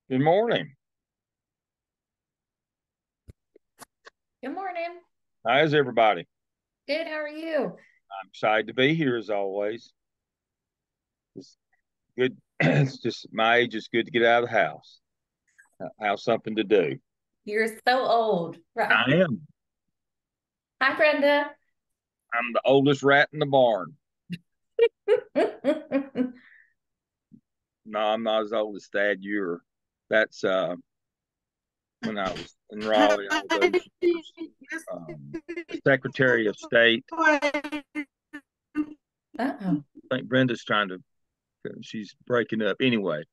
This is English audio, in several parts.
Good morning. Good morning. How's everybody? Good. How are you? I'm excited to be here as always. It's good. It's just my age. It's good to get out of the house, have something to do. You're so old. Right. I am. Hi, Brenda. I'm the oldest rat in the barn. No, I'm not as old as Thad. You're. That's when I was in Raleigh all those years. The Secretary of State. Uh-oh. I think Brenda's trying to. She's breaking up. Anyway,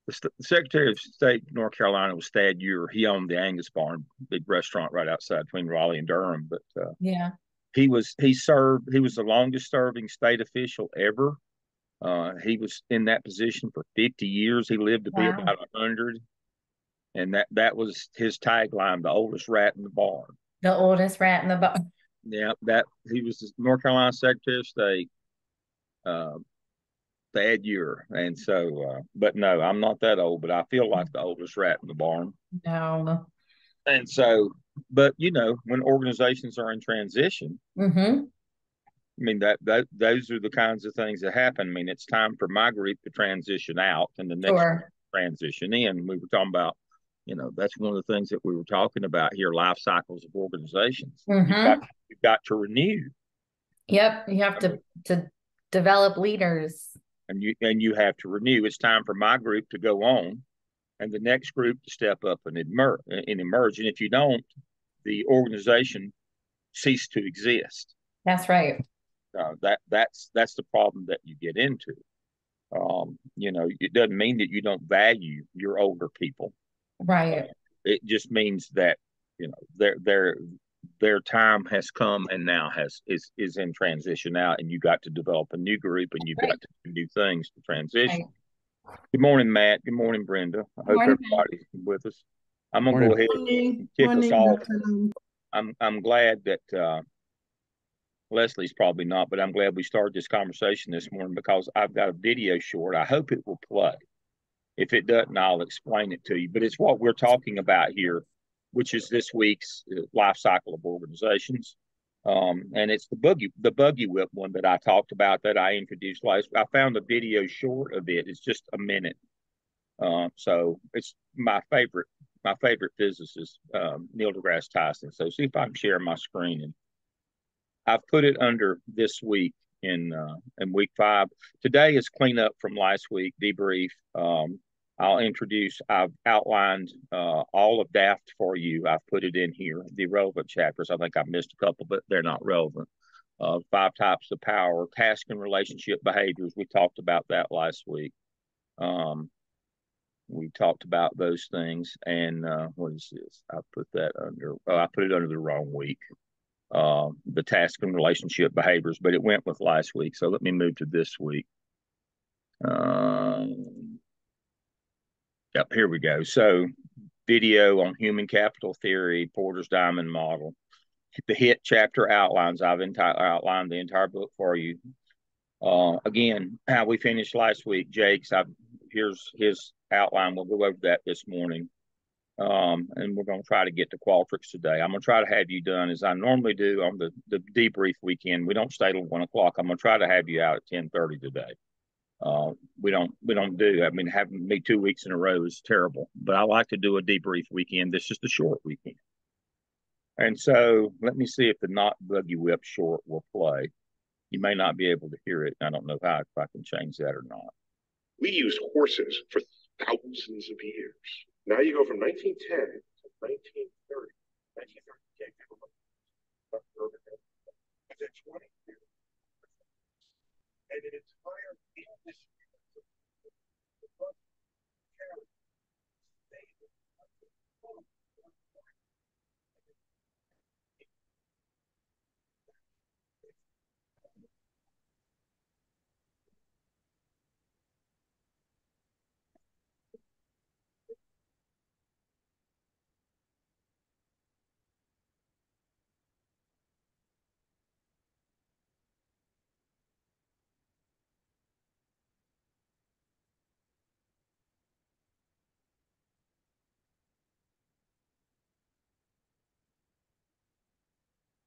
the Secretary of State of North Carolina was Thad Ure. He owned the Angus Barn, big restaurant right outside between Raleigh and Durham. But Yeah. he was the longest serving state official ever. He was in that position for 50 years. He lived to be Wow. about 100, and that was his tagline: the oldest rat in the barn. The oldest rat in the box. Yeah, that he was the North Carolina Secretary of State, uh, Thad Ure, and so. But no, I'm not that old, but I feel like the oldest rat in the barn. No. And so, but when organizations are in transition, Mm-hmm. I mean that those are the kinds of things that happen. I mean, it's time for my group to transition out and the next Sure. transition in. We were talking about, that's one of the things that we were talking about here, life cycles of organizations. Mm-hmm. You've got to renew. Yep. You have I mean, to develop leaders. and you have to renew. It's time for my group to go on and the next group to step up and emerge. And if you don't, the organization cease to exist. That's right. That's the problem that you get into. It doesn't mean that you don't value your older people. Right. Uh, it just means that their time has come and now is in transition out, and you got to develop a new group, and you've got Right. to do new things to transition. Right. Good morning, Matt. Good morning, Brenda. I hope Morning, Matt. everybody's with us. I'm gonna go Morning. ahead Morning, and kick us morning, off. Dr. Long. I'm glad that Leslie's probably not, but I'm glad we started this conversation this morning because I've got a video short. I hope it will play. If it doesn't, I'll explain it to you. But it's what we're talking about here, which is this week's life cycle of organizations. And it's the buggy whip one that I talked about that I introduced last. I found the video short of it. It's just a minute. So it's my favorite physicist, Neil deGrasse Tyson. So see if I can share my screen, and I've put it under this week in week 5. Today is cleanup from last week, debrief. I've outlined all of DAFT for you. I've put it in here, the relevant chapters. I think I missed a couple, but they're not relevant. 5 types of power, task and relationship behaviors. We talked about that last week. Um, we talked about those things. And what is this? I put it under the wrong week, the task and relationship behaviors, but it went with last week. So let me move to this week. Yep, here we go. So, video on human capital theory, Porter's Diamond Model. The HIT chapter outlines. I've outlined the entire book for you. Again, how we finished last week, Jake's. Here's his outline. We'll go over that this morning. And we're going to try to get to Qualtrics today. I'm going to try to have you done as I normally do on the debrief weekend. We don't stay till 1 o'clock. I'm going to try to have you out at 10:30 today. We don't do. I mean, having me 2 weeks in a row is terrible. But I like to do a debrief weekend. This is the short weekend, and so let me see if the not buggy whip short will play. You may not be able to hear it. I don't know if I can change that or not. We used horses for thousands of years. Now you go from 1910 to 1930. 1930 came within 20 years, and an entire industry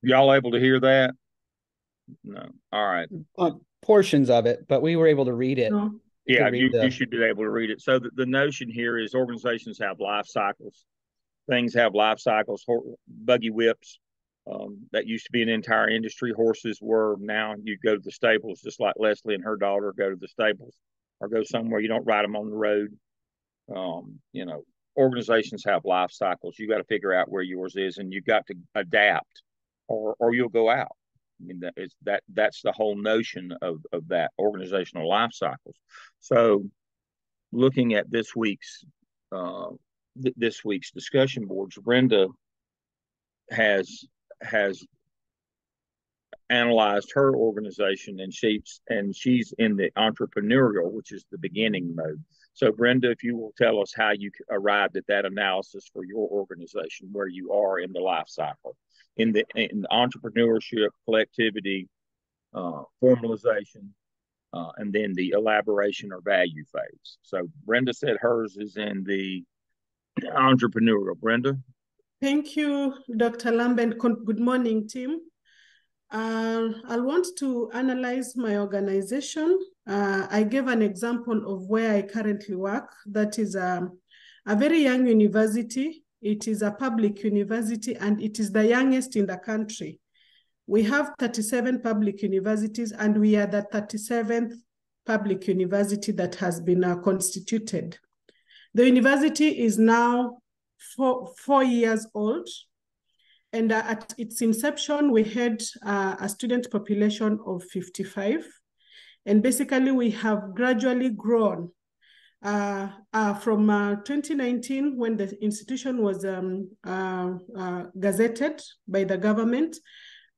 Y'all able to hear that? No. All right. Portions of it, but we were able to read it. No. Yeah, you should be able to read it. So the notion here is organizations have life cycles. Things have life cycles. Buggy whips, that used to be an entire industry. Horses were. Now you go to the stables, just like Leslie and her daughter go to the stables or go somewhere. You don't ride them on the road. Organizations have life cycles. You got to figure out where yours is, and you got to adapt, or you'll go out. I mean, that's the whole notion of that organizational life cycles. So, looking at this week's discussion boards, Brenda has analyzed her organization, and she's in the entrepreneurial, which is the beginning mode. So, Brenda, if you will tell us how you arrived at that analysis for your organization, where you are in the life cycle, in the entrepreneurship, collectivity, formalization, and then the elaboration or value phase. So, Brenda said hers is in the entrepreneurial. Brenda? Thank you, Dr. Lambert. Good morning, team. I want to analyze my organization. I gave an example of where I currently work. That is a very young university. It is a public university, and it is the youngest in the country. We have 37 public universities, and we are the 37th public university that has been constituted. The university is now 4 years old. And at its inception, we had a student population of 55. And basically, we have gradually grown from 2019, when the institution was gazetted by the government,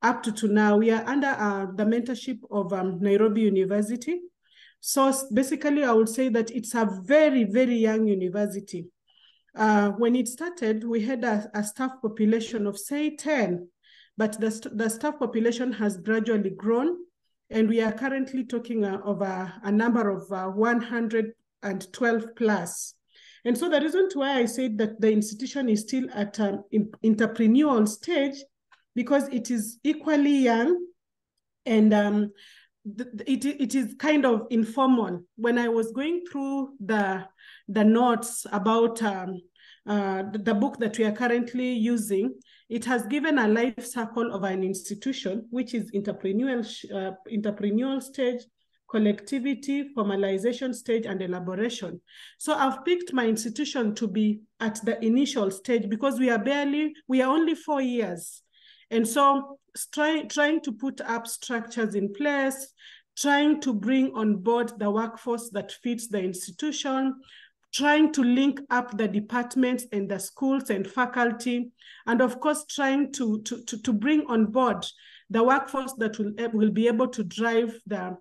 up to now. We are under the mentorship of Nairobi University. So basically, I would say that it's a very, very young university. When it started, we had a staff population of, say, 10, but the staff population has gradually grown, and we are currently talking of a number of 112 plus. And so the reason why I said that the institution is still at an entrepreneurial stage, because it is equally young, and it is kind of informal. When I was going through the notes about the book that we are currently using, it has given a life cycle of an institution, which is entrepreneurial stage, collectivity, formalization stage, and elaboration. So I've picked my institution to be at the initial stage, because we are only 4 years. And so trying to put up structures in place, trying to bring on board the workforce that fits the institution, trying to link up the departments and the schools and faculty, and of course, trying to bring on board the workforce that will be able to drive the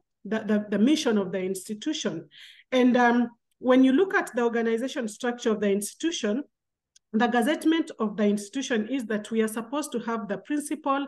mission of the institution. And when you look at the organization structure of the institution, the gazettement of the institution is that we are supposed to have the principal,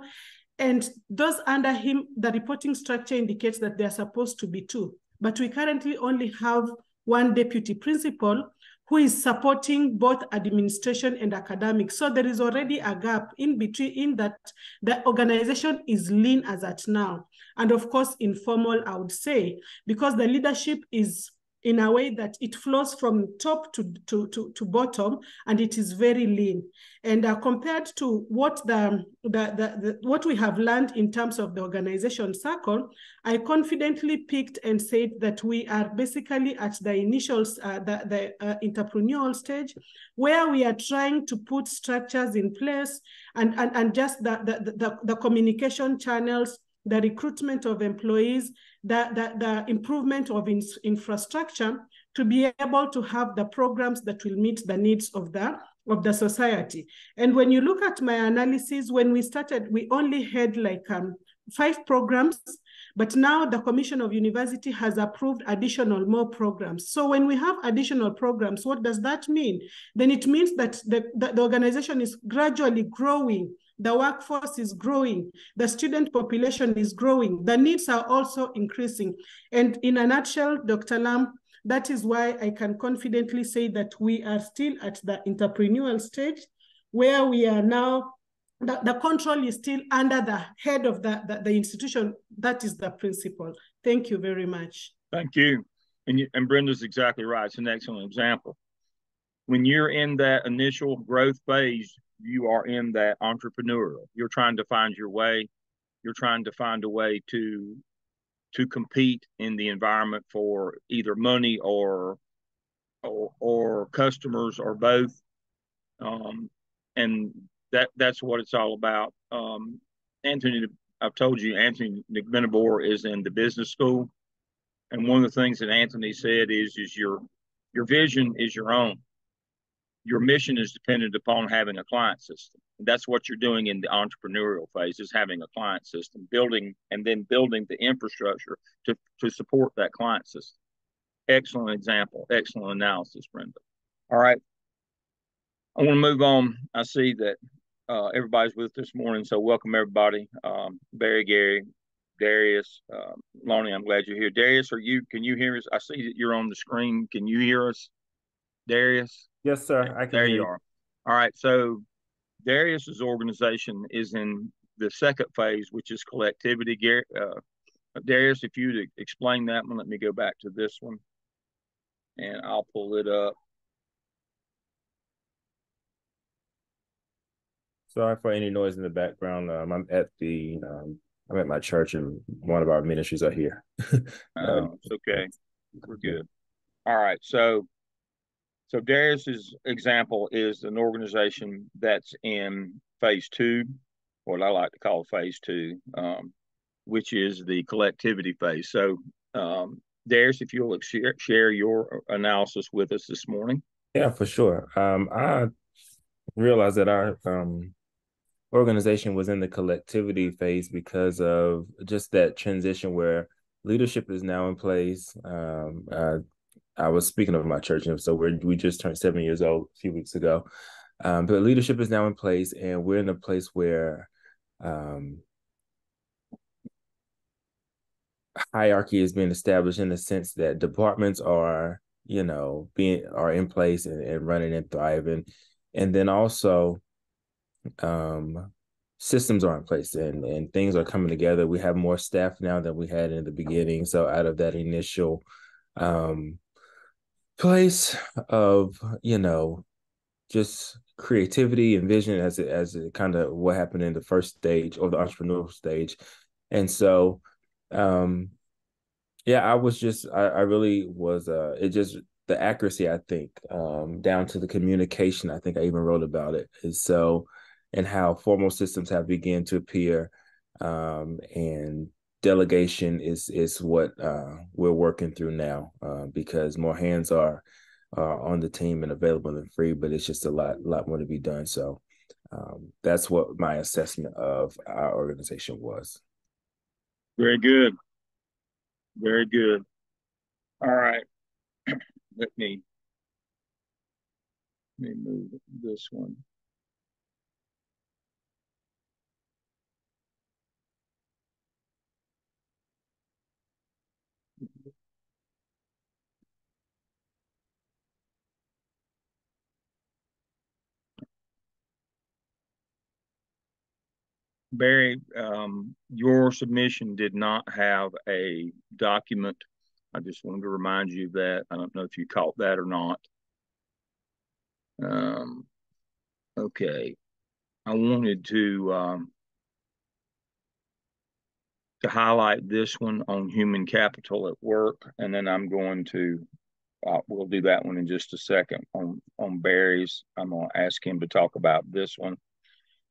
and those under him, the reporting structure indicates that they are supposed to be 2. But we currently only have 1 deputy principal who is supporting both administration and academics. So there is already a gap in between, in that the organization is lean as at now. And of course, informal, I would say, because the leadership is in a way that it flows from top to bottom, and it is very lean. And compared to what what we have learned in terms of the organization circle, I confidently picked and said that we are basically at the initial, entrepreneurial stage, where we are trying to put structures in place, and just the communication channels, the recruitment of employees, the improvement of infrastructure, to be able to have the programs that will meet the needs of the society. And when you look at my analysis, when we started, we only had like 5 programs, but now the Commission of University has approved more programs. So when we have additional programs, what does that mean? Then it means that the organization is gradually growing. The workforce is growing. The student population is growing. The needs are also increasing. And in a nutshell, Dr. Lam, that is why I can confidently say that we are still at the entrepreneurial stage, where we are now the control is still under the head of the institution. That is the principle. Thank you very much. Thank you. And Brenda's exactly right. It's an excellent example. When you're in that initial growth phase, you are in that entrepreneurial. You're trying to find your way. You're trying to find a way to compete in the environment for either money or customers or both. And that's what it's all about. Anthony, I've told you, Anthony McMenabor is in the business school. And one of the things that Anthony said is your vision is your own. Your mission is dependent upon having a client system. And that's what you're doing in the entrepreneurial phase, is having a client system, building the infrastructure to support that client system. Excellent example, excellent analysis, Brenda. All right. I want to move on. I see that everybody's with us this morning, so welcome everybody. Barry, Gary, Darius, Lonnie, I'm glad you're here. Darius, can you hear us? I see that you're on the screen. Can you hear us, Darius? Yes, sir. I can There hear you are. All right. So Darius's organization is in the second phase, which is collectivity. Darius, if you'd explain that one, let me go back to this one, and I'll pull it up. Sorry for any noise in the background. I'm at my church, and one of our ministries are here. It's okay. We're good. All right. So Darius's example is an organization that's in phase two, what I like to call phase two, which is the collectivity phase. So, Darius, if you'll share your analysis with us this morning. Yeah, for sure. I realized that our organization was in the collectivity phase because of just that transition where leadership is now in place. I was speaking of my church, and so we just turned 7 years old a few weeks ago. But leadership is now in place, and we're in a place where hierarchy is being established in the sense that departments are in place and running and thriving, and then also systems are in place and things are coming together. We have more staff now than we had in the beginning. So out of that initial place of just creativity and vision as it kind of what happened in the first stage or the entrepreneurial stage. And so I really was it just the accuracy, I think, down to the communication. I think I even wrote about it. And how formal systems have begun to appear, and delegation is what we're working through now, because more hands are on the team and available and free, but it's just a lot more to be done. So that's what my assessment of our organization was. Very good. Very good. All right. Let me move this one. Barry, your submission did not have a document. I just wanted to remind you of that. I don't know if you caught that or not. Okay. I wanted to highlight this one on human capital at work, and then I'm going to we'll do that one in just a second. On Barry's, I'm going to ask him to talk about this one,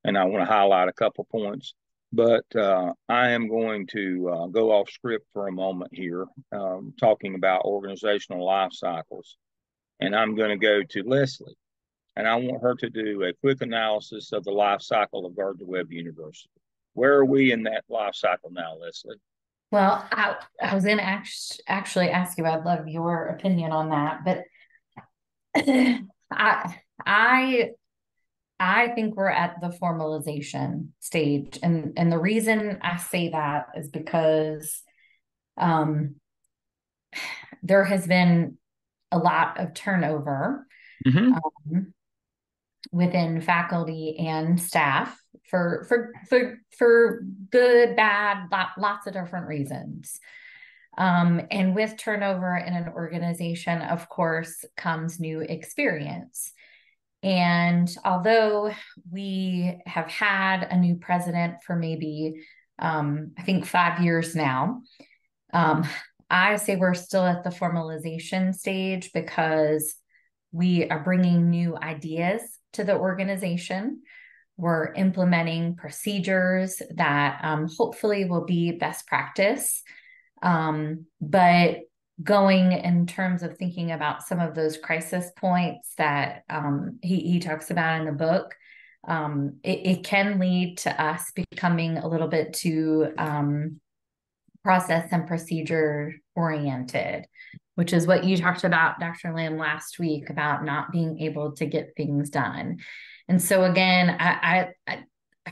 and I want to highlight a couple points. But I am going to go off script for a moment here, talking about organizational life cycles, and I'm going to go to Leslie, and I want her to do a quick analysis of the life cycle of Gardner Webb University. Where are we in that life cycle now, Leslie? Well, I was going to actually ask you. I'd love your opinion on that, but I think we're at the formalization stage, and the reason I say that is because there has been a lot of turnover within faculty and staff for good, bad, lots of different reasons. And with turnover in an organization, of course, comes new experience. And although we have had a new president for maybe, I think 5 years now, I say we're still at the formalization stage because we are bringing new ideas to the organization. We're implementing procedures that hopefully will be best practice. But going in terms of thinking about some of those crisis points that he talks about in the book, it can lead to us becoming a little bit too process and procedure oriented, which is what you talked about, Dr. Lamb, last week about not being able to get things done. And so again, I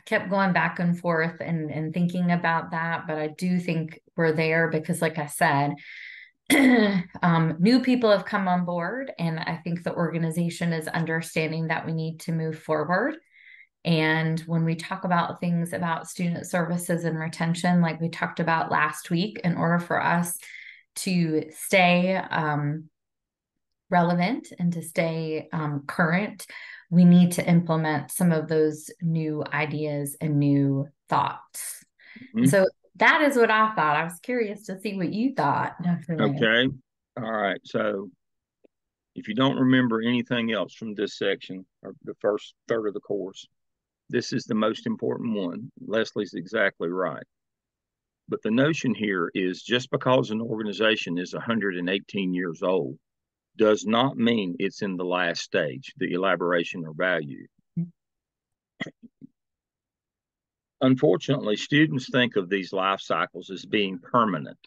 kept going back and forth and thinking about that, but I do think we're there because, like I said, new people have come on board, and I think the organization is understanding that we need to move forward. And when we talk about things about student services and retention, like we talked about last week, in order for us to stay relevant and to stay current, we need to implement some of those new ideas and new thoughts. Mm-hmm. So that is what I thought. I was curious to see what you thought, Dr. Lamb. Okay. All right. So if you don't remember anything else from this section or the first third of the course, this is the most important one. Leslie's exactly right. But the notion here is just because an organization is 118 years old does not mean it's in the last stage, the elaboration or value. Unfortunately, students think of these life cycles as being permanent.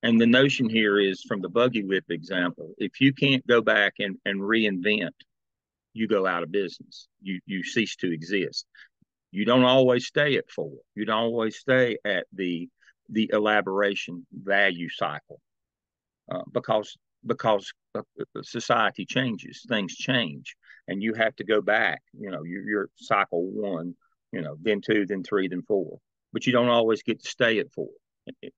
And the notion here is, from the buggy whip example, if you can't go back and reinvent, you go out of business. You cease to exist. You don't always stay at 4. You don't always stay at the elaboration value cycle because society changes, things change, and you have to go back. You're cycle 1, then 2, then 3, then 4. But you don't always get to stay at 4.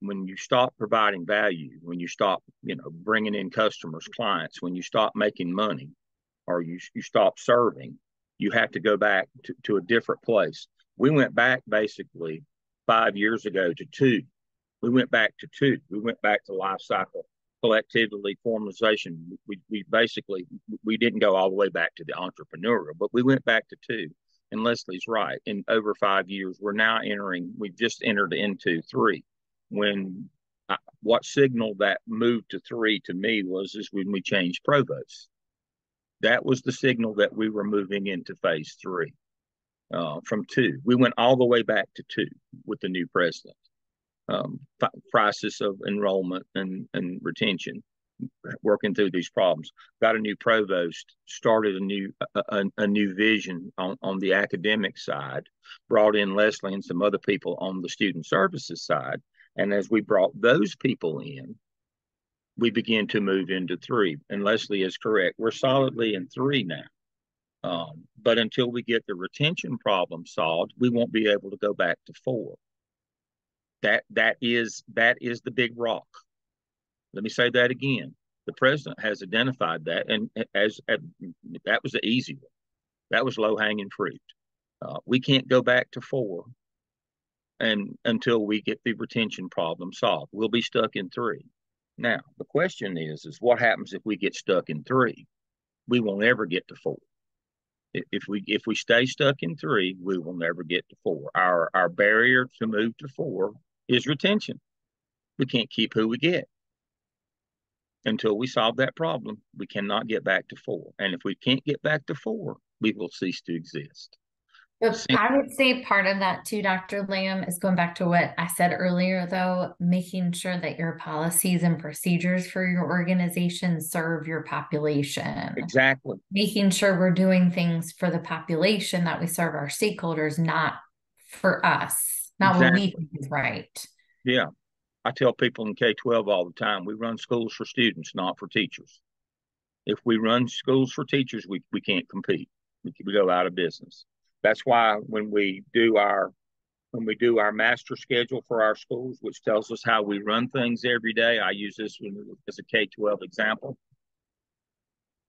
When you stop providing value, when you stop, bringing in customers, clients, when you stop making money, or you stop serving, you have to go back to a different place. We went back basically 5 years ago to 2. We went back to 2. We went back to life cycle, collectively, formalization. We basically, we didn't go all the way back to the entrepreneurial, but we went back to 2. And Leslie's right. In over 5 years, we've just entered into 3. What signaled that move to 3 to me is when we changed provost. That was the signal that we were moving into phase 3 from 2. We went all the way back to 2 with the new president. Crisis of enrollment and retention, working through these problems. Got a new provost, started a new vision on the academic side, brought in Leslie and some other people on the student services side. And as we brought those people in, we begin to move into 3. And Leslie is correct. We're solidly in 3 now. But until we get the retention problem solved, we won't be able to go back to 4. That is the big rock. Let me say that again. The president has identified that, and that was the easy one. That was low-hanging fruit. We can't go back to 4 until we get the retention problem solved. We'll be stuck in 3. Now, the question is what happens if we get stuck in 3? We will never get to 4. If we stay stuck in 3, we will never get to 4. Our barrier to move to 4 is retention. We can't keep who we get. Until we solve that problem, we cannot get back to 4. And if we can't get back to 4, we will cease to exist. I would say part of that too, Dr. Lamb, is going back to what I said earlier, though, making sure that your policies and procedures for your organization serve your population. Exactly. Making sure we're doing things for the population, that we serve our stakeholders, not for us, not what we think is right. Yeah. I tell people in K-12 all the time, we run schools for students, not for teachers. If we run schools for teachers, we can't compete. We go out of business. That's why when we do our master schedule for our schools, which tells us how we run things every day, I use this one as a K-12 example.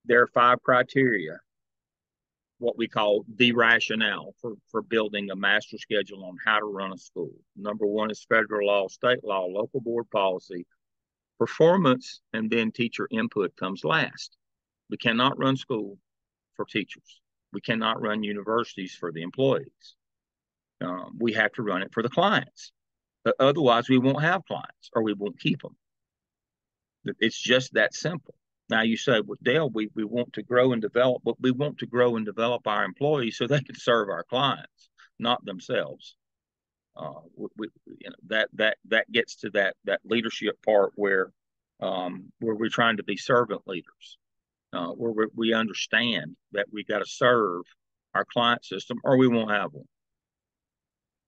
There are 5 criteria, what we call the rationale for building a master schedule on how to run a school. Number 1 is federal law, state law, local board policy, performance, and then teacher input comes last. We cannot run school for teachers. We cannot run universities for the employees. We have to run it for the clients. But otherwise, we won't have clients or we won't keep them. It's just that simple. Now you say, well, Deol, we want to grow and develop, but we want to grow and develop our employees so they can serve our clients, not themselves. That gets to that leadership part where we're trying to be servant leaders, where we understand that we got to serve our client system or we won't have one.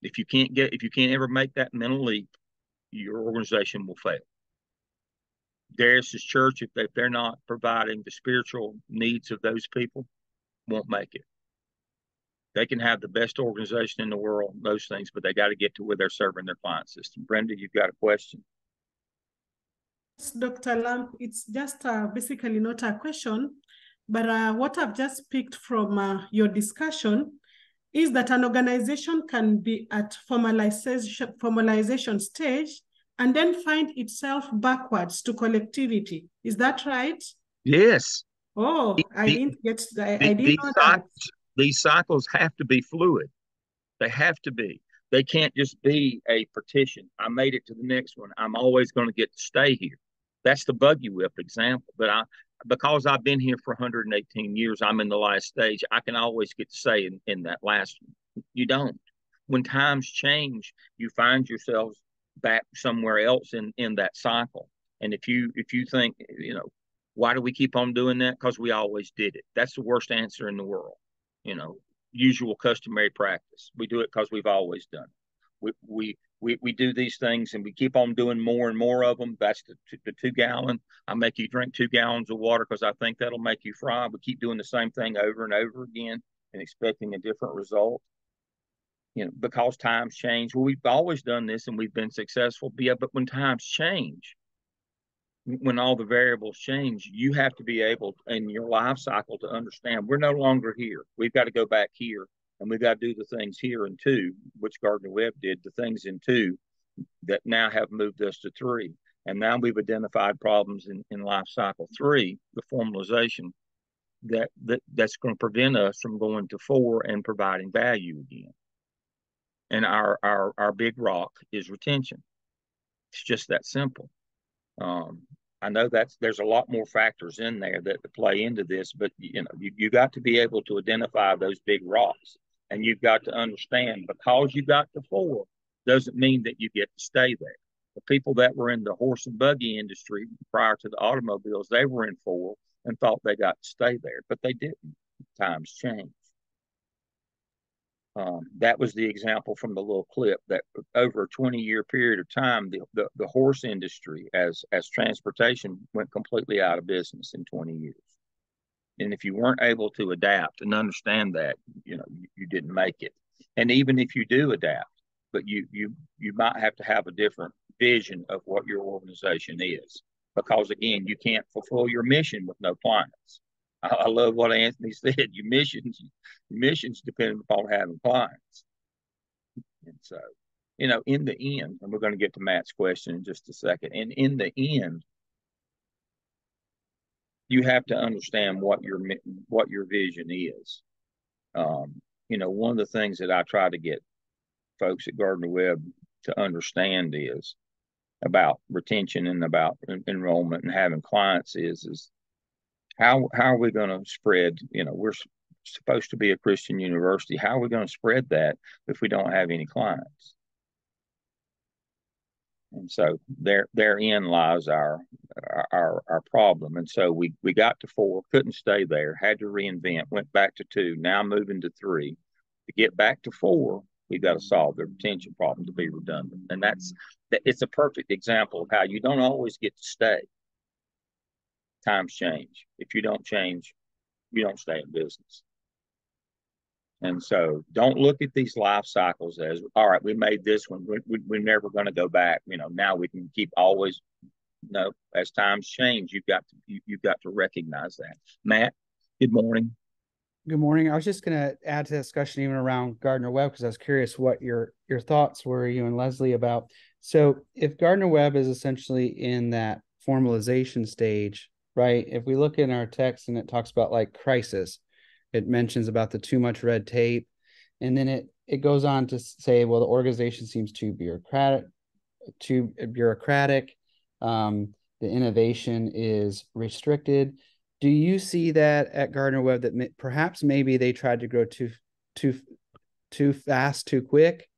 If you can't ever make that mental leap, your organization will fail. Darius's church, if they're not providing the spiritual needs of those people, won't make it. They can have the best organization in the world, those things, but they got to get to where they're serving their client system. Brenda, you've got a question. Dr. Lamp, it's just basically not a question, but what I've just picked from your discussion is that an organization can be at formalization stage and then find itself backwards to collectivity. Is that right? Yes. Oh, I didn't know that. These cycles have to be fluid. They have to be. They can't just be a partition. I made it to the next one. I'm always going to get to stay here. That's the buggy whip example. But because I've been here for 118 years, I'm in the last stage. I can always get to say in that last one. You don't. When times change, you find yourselves back somewhere else in that cycle. And if you think, why do we keep on doing that? Because we always did it. That's the worst answer in the world. Usual customary practice. We do it because we've always done it. We do these things and we keep on doing more and more of them. That's the 2 gallon. I make you drink 2 gallons of water because I think that'll make you fry. We keep doing the same thing over and over again and expecting a different result. Because times change. Well, we've always done this and we've been successful. Yeah, but when times change, when all the variables change, you have to be able in your life cycle to understand we're no longer here. We've got to go back here and we've got to do the things here in 2, which Gardner Webb did, the things in 2 that now have moved us to 3. And now we've identified problems in life cycle 3, the formalization, that's going to prevent us from going to 4 and providing value again. And our big rock is retention. It's just that simple. I know there's a lot more factors in there that play into this, but you got to be able to identify those big rocks, and you've got to understand because you got to 4 doesn't mean that you get to stay there. The people that were in the horse and buggy industry prior to the automobiles, they were in 4 and thought they got to stay there, but they didn't. Times change. That was the example from the little clip that over a 20-year period of time, the horse industry as transportation went completely out of business in 20 years. And if you weren't able to adapt and understand that, you didn't make it. And even if you do adapt, but you might have to have a different vision of what your organization is, because again, you can't fulfill your mission with no clients. I love what Anthony said. Your missions depend upon having clients. And so, in the end, and we're going to get to Matt's question in just a second. And in the end, you have to understand what your vision is. One of the things that I try to get folks at Gardner Webb to understand is about retention and about enrollment and having clients is how are we going to spread? We're supposed to be a Christian university. How are we going to spread that if we don't have any clients? And so therein lies our problem. And so we got to 4, couldn't stay there, had to reinvent, went back to 2, now moving to 3. To get back to 4, we've got to solve the retention problem to be redundant. And it's a perfect example of how you don't always get to stay. Times change. If you don't change, you don't stay in business. And so don't look at these life cycles as, all right, we made this one. We're never going to go back. Now we can keep always, no, as times change, you've got to recognize that. Matt, good morning. Good morning. I was just going to add to the discussion even around Gardner Webb because I was curious what your thoughts were, you and Leslie, about. So if Gardner Webb is essentially in that formalization stage, right? If we look in our text and it talks about like crisis, it mentions about the too much red tape, and then it goes on to say, well, the organization seems too bureaucratic. The innovation is restricted. Do you see that at Gardner Webb that perhaps maybe they tried to grow too fast, too quick?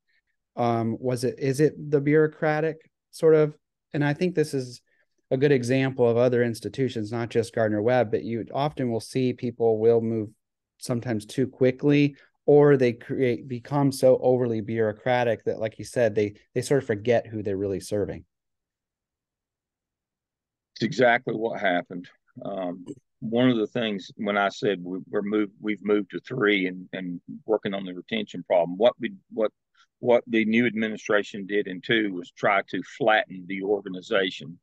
Is it the bureaucratic sort of? And I think this is a good example of other institutions, not just Gardner Webb, but you often will see people will move sometimes too quickly, or they become so overly bureaucratic that, like you said, they sort of forget who they're really serving. It's exactly what happened. One of the things when I said we've moved to 3 and working on the retention problem, what the new administration did in 2 was try to flatten the organization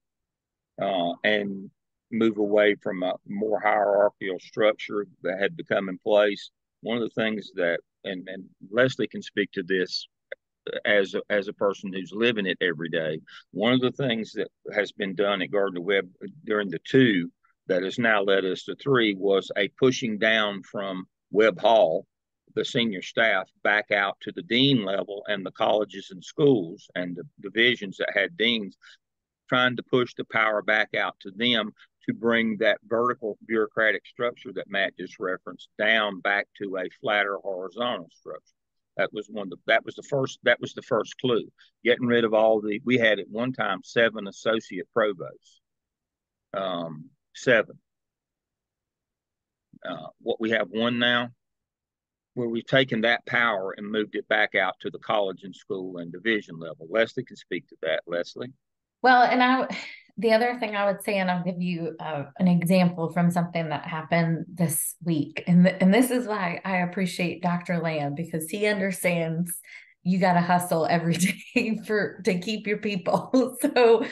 and move away from a more hierarchical structure that had become in place. One of the things that, and Leslie can speak to this as a person who's living it every day, one of the things that has been done at Gardner Webb during the 2 that has now led us to 3 was a pushing down from Webb Hall, the senior staff, back out to the dean level and the colleges and schools and the divisions that had deans, trying to push the power back out to them to bring that vertical bureaucratic structure that Matt just referenced down back to a flatter horizontal structure. That was the first clue. Getting rid of we had at one time 7 associate provosts. 7. What we have 1 now, where we've taken that power and moved it back out to the college and school and division level. Leslie can speak to that. Leslie. Well, and the other thing I would say, and I'll give you an example from something that happened this week, and this is why I appreciate Dr. Lamb, because he understands you got to hustle every day to keep your people. So,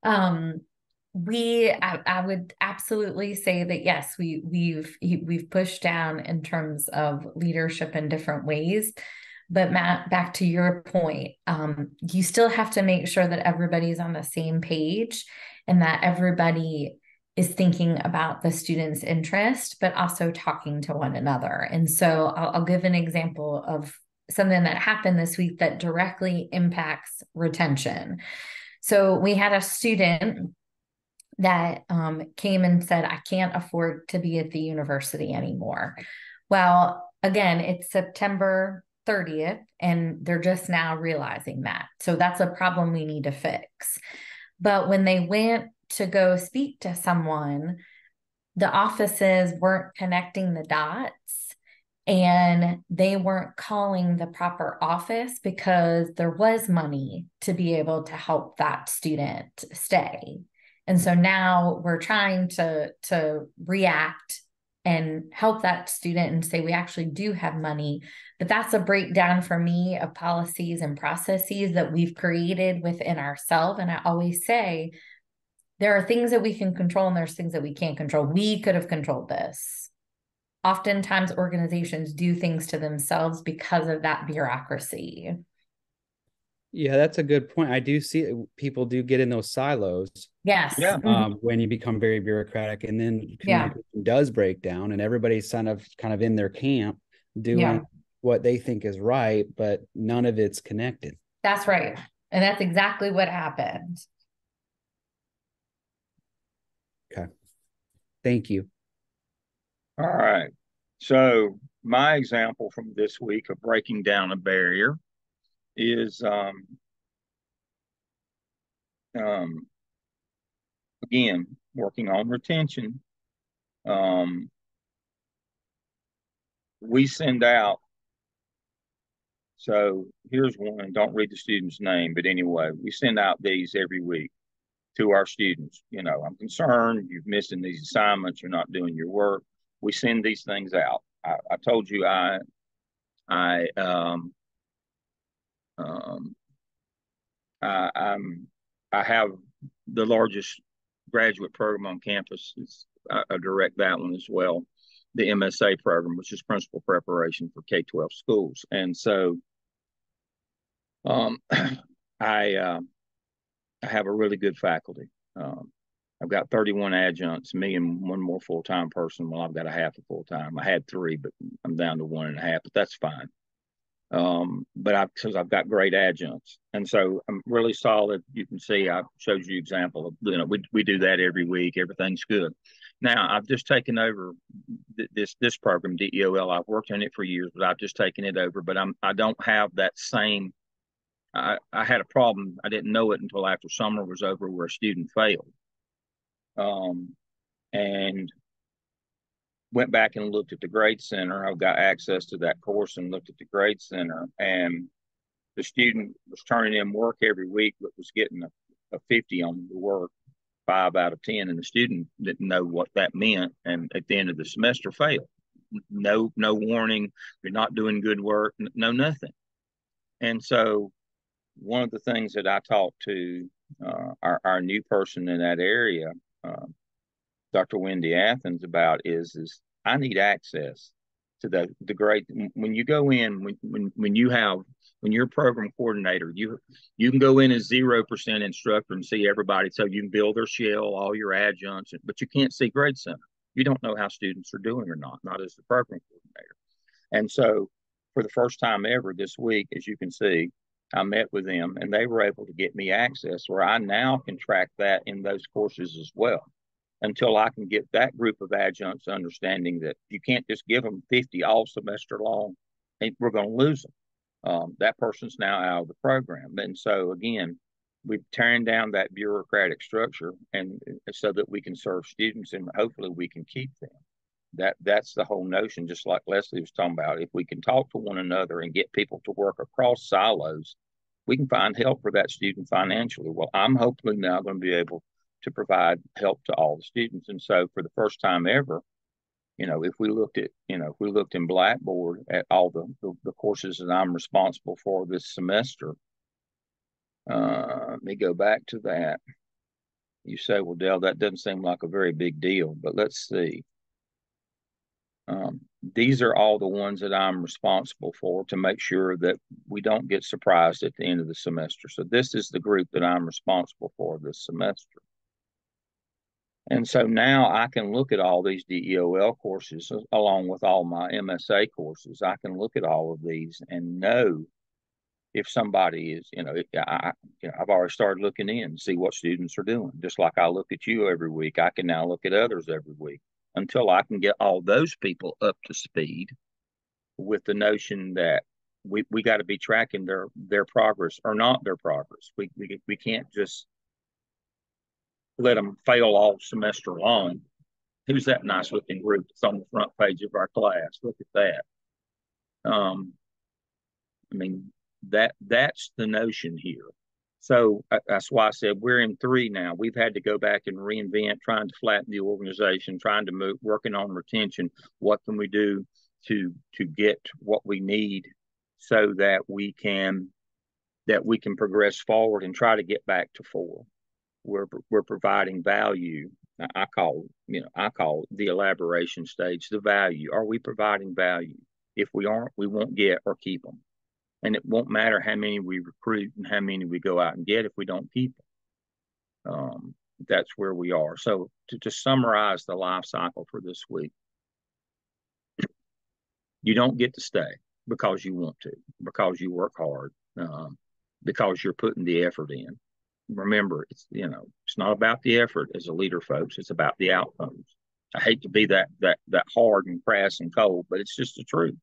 I would absolutely say that yes, we've pushed down in terms of leadership in different ways. But Matt, back to your point, you still have to make sure that everybody's on the same page and that everybody is thinking about the student's interest, but also talking to one another. And so I'll give an example of something that happened this week that directly impacts retention. So we had a student that came and said, I can't afford to be at the university anymore. Well, again, it's September 30th, and they're just now realizing that. So that's a problem we need to fix. But when they went to go speak to someone, the offices weren't connecting the dots and they weren't calling the proper office because there was money to be able to help that student stay. And so now we're trying to react and help that student and say, we actually do have money. But that's a breakdown for me of policies and processes that we've created within ourselves. And I always say, there are things that we can control and there's things that we can't control. We could have controlled this. Oftentimes organizations do things to themselves because of that bureaucracy. Yeah, that's a good point. I do see people do get in those silos. Yes. Yeah. When you become very bureaucratic, and then communication does break down, and everybody's kind of in their camp doing what they think is right, but none of it's connected. That's right. And that's exactly what happened. Okay. Thank you. All right. So my example from this week of breaking down a barrier is again, working on retention. We send out, so here's one, don't read the student's name, but anyway, we send out these every week to our students. I'm concerned you've missed in these assignments, you're not doing your work. We send these things out. I told you I I um, I have the largest graduate program on campus. I direct that one as well, the MSA program, which is principal preparation for K-12 schools. And so I have a really good faculty. I've got 31 adjuncts, me and one more full-time person. Well, I've got a half a full-time. I had 3, but I'm down to 1.5, but that's fine. Because I've got great adjuncts, and so I'm really solid. You can see I showed you example of, we do that every week. Everything's good. Now I've just taken over this program, DEOL. I've worked on it for years, but I've just taken it over. But I don't have that same. I had a problem. I didn't know it until after summer was over, where a student failed, and went back and looked at the grade center. I've got access to that course and looked at the grade center, and the student was turning in work every week, but was getting a 50 on the work, 5 out of 10, and the student didn't know what that meant, and at the end of the semester failed. No warning, you're not doing good work, no nothing. And so one of the things that I talked to our new person in that area, Dr. Wendy Athens, about is I need access to the grade. When you go in, when you're a program coordinator, you can go in as 0% instructor and see everybody, so you can build their shell, all your adjuncts, but you can't see grade center. You don't know how students are doing or not as the program coordinator. And so for the first time ever this week, as you can see, I met with them and they were able to get me access where I now can track that in those courses as well, until I can get that group of adjuncts understanding that you can't just give them 50 all semester long. We're going to lose them. That person's now out of the program. And so again, we've turned down that bureaucratic structure, and so that we can serve students and hopefully we can keep them. That's the whole notion, just like Leslie was talking about. If we can talk to one another and get people to work across silos, we can find help for that student financially. Well, I'm hopefully now going to be able to provide help to all the students. And so for the first time ever, if we looked in Blackboard at all the courses that I'm responsible for this semester, let me go back to that. You say, well, Dale, that doesn't seem like a very big deal, but let's see. These are all the ones that I'm responsible for to make sure that we don't get surprised at the end of the semester. So this is the group that I'm responsible for this semester. And so now I can look at all these DEOL courses along with all my MSA courses. I can look at all of these and know if somebody is, I've already started looking in to see what students are doing. Just like I look at you every week, I can now look at others every week until I can get all those people up to speed with the notion that we got to be tracking their progress or not their progress. We can't just let them fail all semester long. Who's that nice looking group that's on the front page of our class? Look at that. I mean, that's the notion here. So that's why I said we're in 3 now. We've had to go back and reinvent, trying to flatten the organization, trying to move, working on retention. What can we do to get what we need so that we can progress forward and try to get back to 4. We're providing value. I call the elaboration stage the value. Are we providing value? If we aren't, we won't get or keep them. And it won't matter how many we recruit and how many we go out and get if we don't keep them. That's where we are. So to summarize the life cycle for this week, you don't get to stay because you want to, because you work hard, because you're putting the effort in. Remember, it's not about the effort as a leader, folks. It's about the outcomes. I hate to be that hard and crass and cold, but it's just the truth.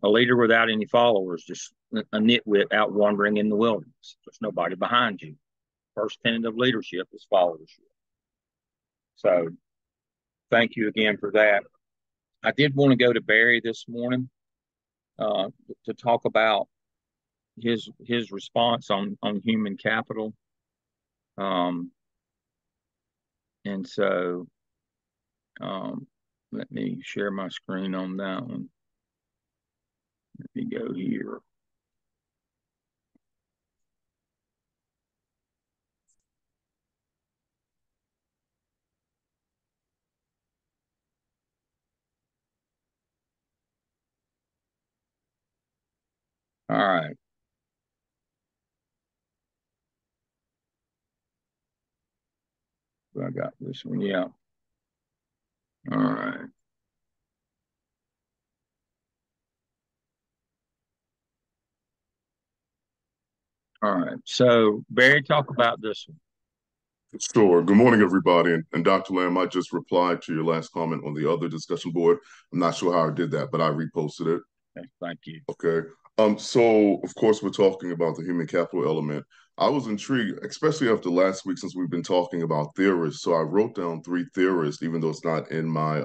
A leader without any followers, just a nitwit out wandering in the wilderness. There's nobody behind you. First tenet of leadership is followership. So thank you again for that. I did want to go to Barry this morning to talk about his response on human capital. And so let me share my screen on that one. Let me go here. All right. I got this one. Yeah. All right. All right. So, Barry, talk about this one. Sure. Good morning, everybody. And Dr. Lamb, I just replied to your last comment on the other discussion board. I'm not sure how I did that, but I reposted it. Okay, thank you. Okay. So of course we're talking about the human capital element. I was intrigued, especially after last week, since we've been talking about theorists. So I wrote down three theorists, even though it's not in my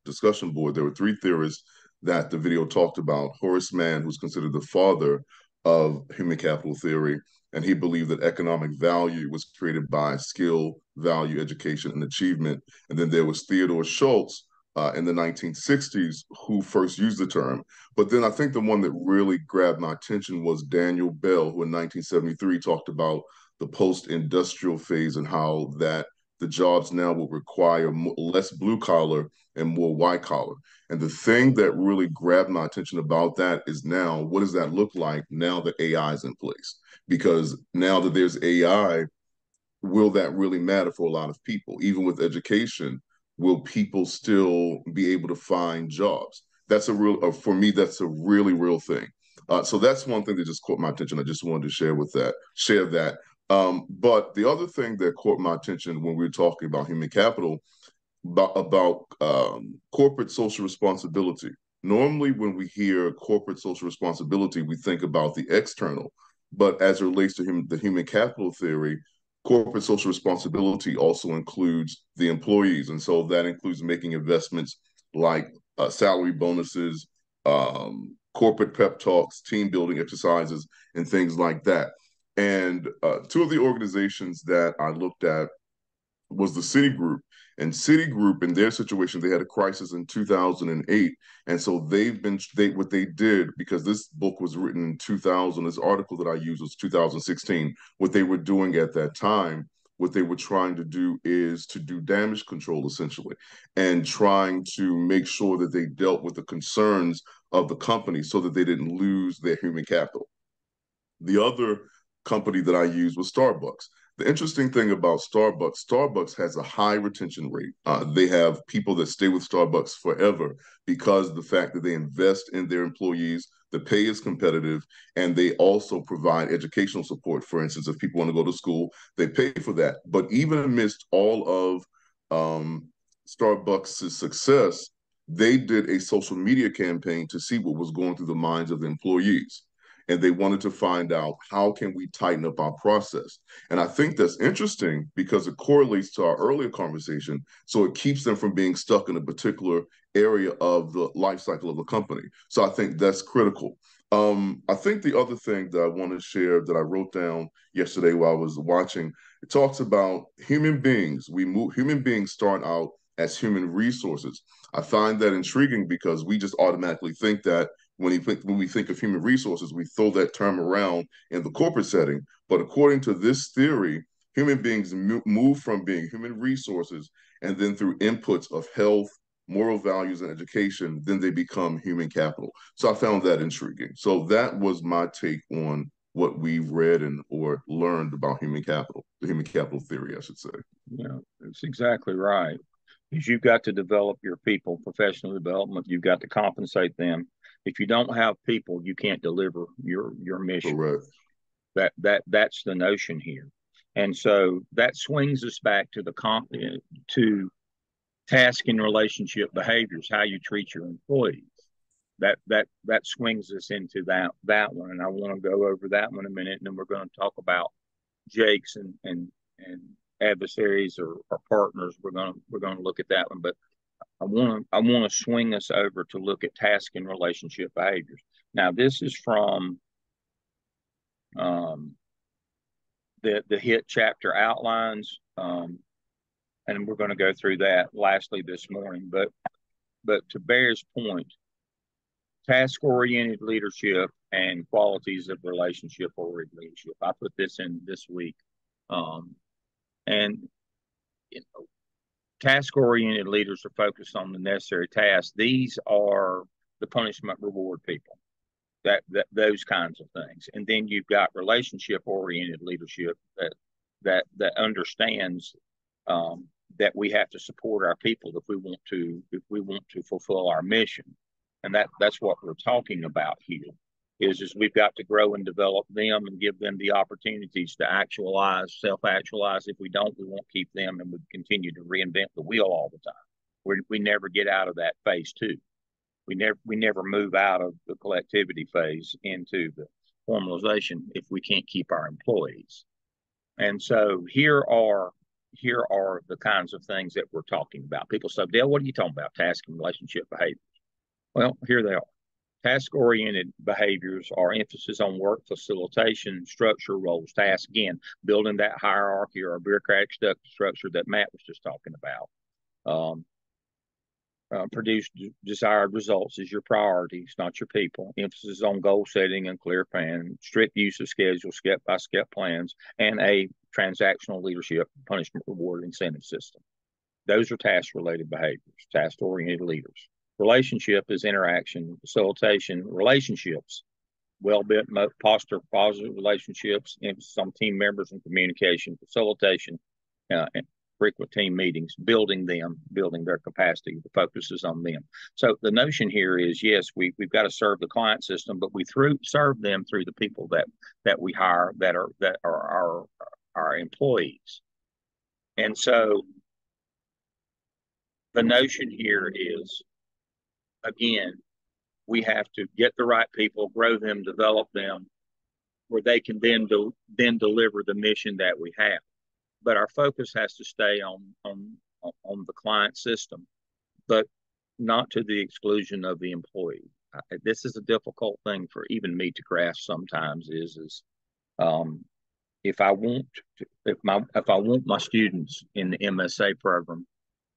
discussion board. There were three theorists that the video talked about. Horace Mann, who's considered the father of human capital theory, and he believed that economic value was created by skill, value, education, and achievement. And then there was Theodore Schultz in the 1960s who first used the term. But then I think the one that really grabbed my attention was Daniel Bell, who in 1973 talked about the post-industrial phase and how that the jobs now will require less blue collar and more white collar. And the thing that really grabbed my attention about that is now, what does that look like now that AI is in place? Because now that there's AI, will that really matter for a lot of people? Even with education, will people still be able to find jobs? That's a real, for me, that's a really real thing. So that's one thing that just caught my attention. I just wanted to share that. But the other thing that caught my attention when we were talking about human capital, about corporate social responsibility. Normally, when we hear corporate social responsibility, we think about the external. But as it relates to the human capital theory, corporate social responsibility also includes the employees. And so that includes making investments like salary bonuses, corporate pep talks, team building exercises, and things like that. And two of the organizations that I looked at was the Citigroup. And Citigroup, in their situation, they had a crisis in 2008. And so what they did, because this book was written in 2000, this article that I used was 2016, what they were doing at that time, what they were trying to do is to do damage control, essentially, and trying to make sure that they dealt with the concerns of the company so that they didn't lose their human capital. The other company that I used was Starbucks. The interesting thing about Starbucks has a high retention rate. They have people that stay with Starbucks forever because of the fact that they invest in their employees, the pay is competitive, and they also provide educational support. For instance, if people want to go to school, they pay for that. But even amidst all of Starbucks' success, they did a social media campaign to see what was going through the minds of the employees, and they wanted to find out how can we tighten up our process. And I think that's interesting because it correlates to our earlier conversation. So it keeps them from being stuck in a particular area of the life cycle of the company. So I think that's critical. I think the other thing that I want to share that I wrote down yesterday while I was watching, it talks about human beings. Human beings start out as human resources. I find that intriguing because we just automatically think that when we think of human resources, we throw that term around in the corporate setting. But according to this theory, human beings move from being human resources, and then through inputs of health, moral values, and education, then they become human capital. So I found that intriguing. So that was my take on what we've read or learned about human capital, the human capital theory, I should say. Yeah, that's exactly right. Because you've got to develop your people, professional development. You've got to compensate them. If you don't have people, you can't deliver your mission. Correct. That's the notion here. And so that swings us back to to task and relationship behaviors, how you treat your employees. That swings us into that one. And I want to go over that one a minute, and then we're going to talk about Jakes and adversaries or partners. We're going to look at that one, but I want to swing us over to look at task and relationship behaviors. Now, this is from the HIT chapter outlines, and we're going to go through that lastly this morning. But to Bear's point, task-oriented leadership and qualities of relationship-oriented leadership. I put this in this week. And you know, task-oriented leaders are focused on the necessary tasks. These are the punishment reward people, that those kinds of things. And then you've got relationship-oriented leadership that understands that we have to support our people if we want to fulfill our mission. And that's what we're talking about here. Is we've got to grow and develop them and give them the opportunities to actualize, self-actualize. If we don't, we won't keep them, and we continue to reinvent the wheel all the time. We never get out of that phase two. We never move out of the collectivity phase into the formalization if we can't keep our employees. And so here are the kinds of things that we're talking about. People say, Deol, what are you talking about? Task and relationship behavior. Well, here they are. Task-oriented behaviors are emphasis on work facilitation, structure, roles, tasks. Again, building that hierarchy or bureaucratic structure that Matt was just talking about. Produce desired results is your priorities, not your people. Emphasis on goal setting and clear plan, strict use of schedules, step-by-step plans, and a transactional leadership, punishment, reward, incentive system. Those are task-related behaviors, task-oriented leaders. Relationship is interaction, facilitation, relationships, well-built, positive relationships, emphasis on team members and communication, facilitation, and frequent team meetings, building their capacity. The focus is on them. So the notion here is, yes, we've got to serve the client system, but we serve them through the people that we hire that are our employees. And so the notion here is, again, we have to get the right people, grow them, develop them, where they can then deliver the mission that we have. But our focus has to stay on the client system, but not to the exclusion of the employee. This is a difficult thing for even me to grasp sometimes. If I want my students in the MSA program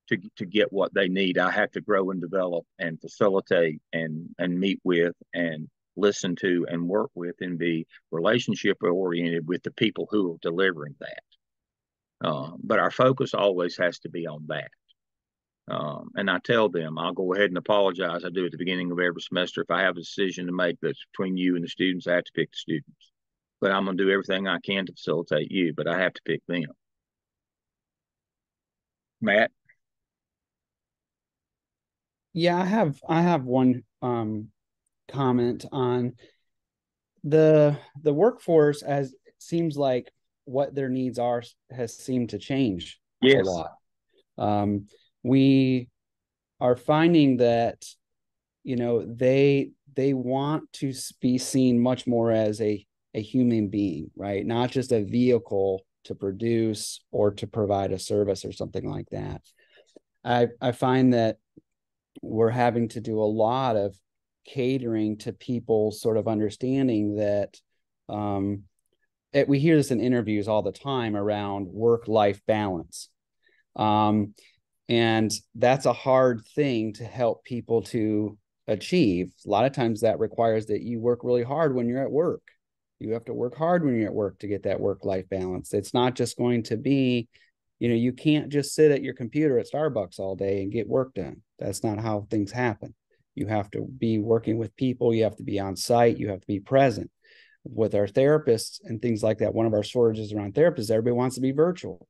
to get what they need, I have to grow and develop and facilitate and meet with and listen to and work with and be relationship oriented with the people who are delivering that. But our focus always has to be on that. And I tell them, I'll go ahead and apologize. I do at the beginning of every semester. If I have a decision to make that's between you and the students, I have to pick the students. But I'm going to do everything I can to facilitate you, but I have to pick them. Matt? Yeah, I have one comment on the workforce, as it seems like what their needs are has seemed to change a lot. We are finding that, you know, they want to be seen much more as a human being, right? Not just a vehicle to produce or to provide a service or something like that. I find that we're having to do a lot of catering to people sort of understanding that we hear this in interviews all the time around work-life balance. And that's a hard thing to help people to achieve. A lot of times that requires that you work really hard when you're at work. You have to work hard when you're at work to get that work-life balance. It's not just going to be, you know, you can't just sit at your computer at Starbucks all day and get work done. That's not how things happen. You have to be working with people. You have to be on site. You have to be present. With our therapists and things like that, one of our shortages around therapists, everybody wants to be virtual.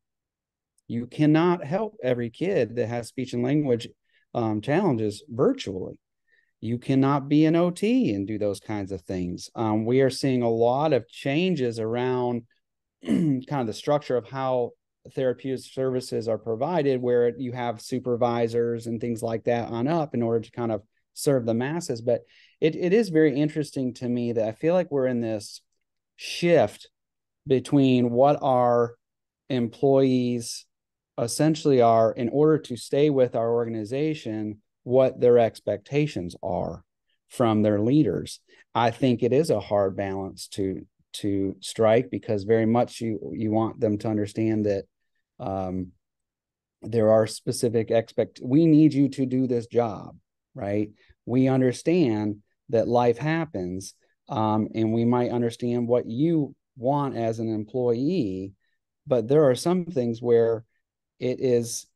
You cannot help every kid that has speech and language challenges virtually. You cannot be an OT and do those kinds of things. We are seeing a lot of changes around kind of the structure of how therapeutic services are provided, where you have supervisors and things like that on up in order to kind of serve the masses. But it is very interesting to me that I feel like we're in this shift between what our employees essentially are in order to stay with our organization, what their expectations are from their leaders. I think it is a hard balance to strike, because very much you want them to understand that there are specific we need you to do this job, right? We understand that life happens, and we might understand what you want as an employee, but there are some things where it is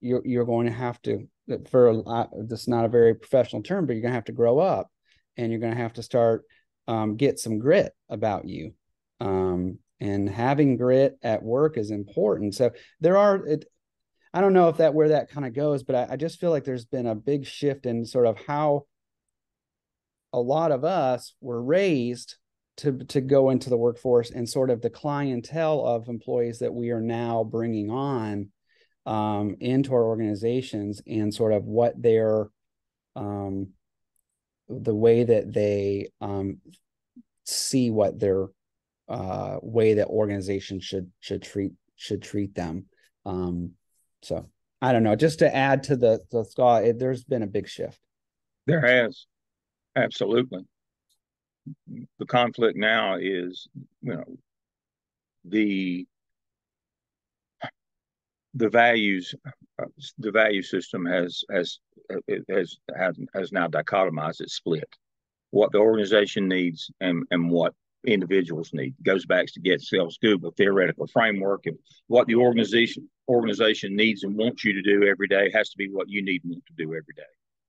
you're going to have to, for this is not a very professional term, but you're going to have to grow up, and you're going to have to start get some grit about you. And having grit at work is important. So there are, I don't know if that where that kind of goes, but I just feel like there's been a big shift in sort of how a lot of us were raised to go into the workforce, and sort of the clientele of employees that we are now bringing on into our organizations, and sort of what their the way that they see what their way that organizations should treat them. So I don't know, just to add to the thought, there's been a big shift. There has, absolutely. The conflict now is, the values, the value system has now dichotomized. It's split. What the organization needs and what individuals need. It goes back to get self-Google theoretical framework, and what the organization needs and wants you to do every day has to be what you need and want to do every day.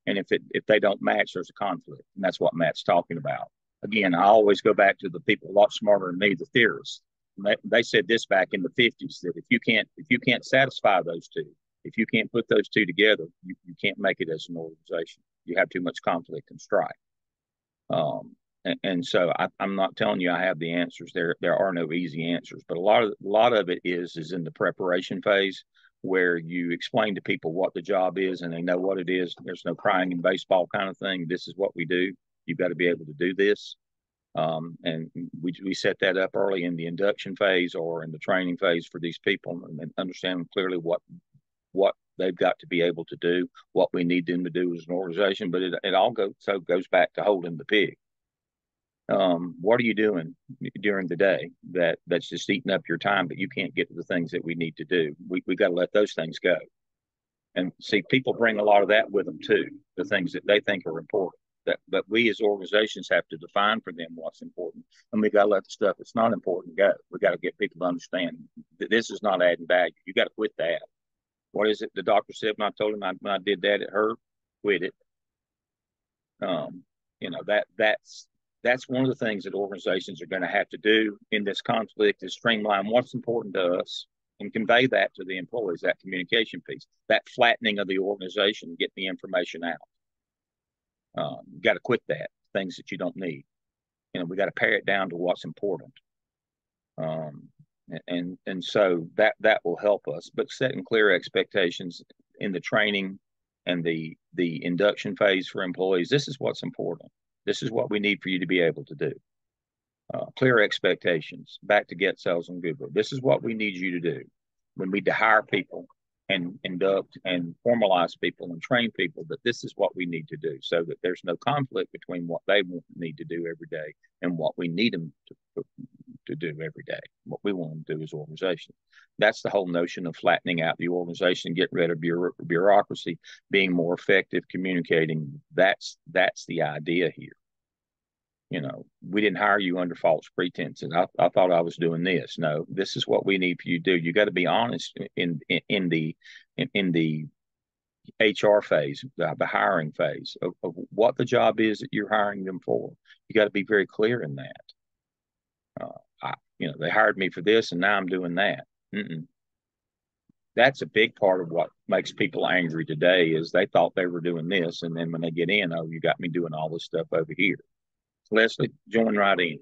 And if they don't match, there's a conflict, and that's what Matt's talking about. Again, I always go back to the people a lot smarter than me, the theorists. They said this back in the 50s, that if you can't satisfy those two, if you can't put those two together, you can't make it as an organization. You have too much conflict and strife. And so I'm not telling you I have the answers. There are no easy answers, but a lot of it is in the preparation phase, where you explain to people what the job is and they know what it is. There's no crying in baseball kind of thing. This is what we do. You've got to be able to do this. And we set that up early in the induction phase or in the training phase for these people, and understand clearly what they've got to be able to do, what we need them to do as an organization. But it all goes back to holding the pig. What are you doing during the day that's just eating up your time, but you can't get to the things that we need to do? We got to let those things go. And see, people bring a lot of that with them too, the things that they think are important. But we as organizations have to define for them what's important, and we got to let the stuff that's not important go. We got to get people to understand that this is not adding value. You got to quit that. What is it the doctor said when I told him when I did that, it hurt? Quit it. That's one of the things that organizations are going to have to do in this conflict, is streamline what's important to us and convey that to the employees, that communication piece, that flattening of the organization, get the information out. You got to quit that, things that you don't need. We got to pare it down to what's important. And so that will help us, but setting clear expectations in the training and the induction phase for employees. This is what's important. This is what we need for you to be able to do. Clear expectations, back to get sales on Google. This is what we need you to do. We need to hire people and induct and formalize people and train people that this is what we need to do, so that there's no conflict between what they need to do every day and what we need them to do every day, what we want them to do as an organization. That's the whole notion of flattening out the organization, get rid of bureaucracy, being more effective, communicating. That's the idea here. We didn't hire you under false pretense, and I thought I was doing this. No, this is what we need for you to do. You got to be honest in the HR phase, the hiring phase of what the job is that you're hiring them for. You got to be very clear in that. They hired me for this, and now I'm doing that. That's a big part of what makes people angry today, is they thought they were doing this, and then when they get in, oh, you got me doing all this stuff over here. Leslie, join right in.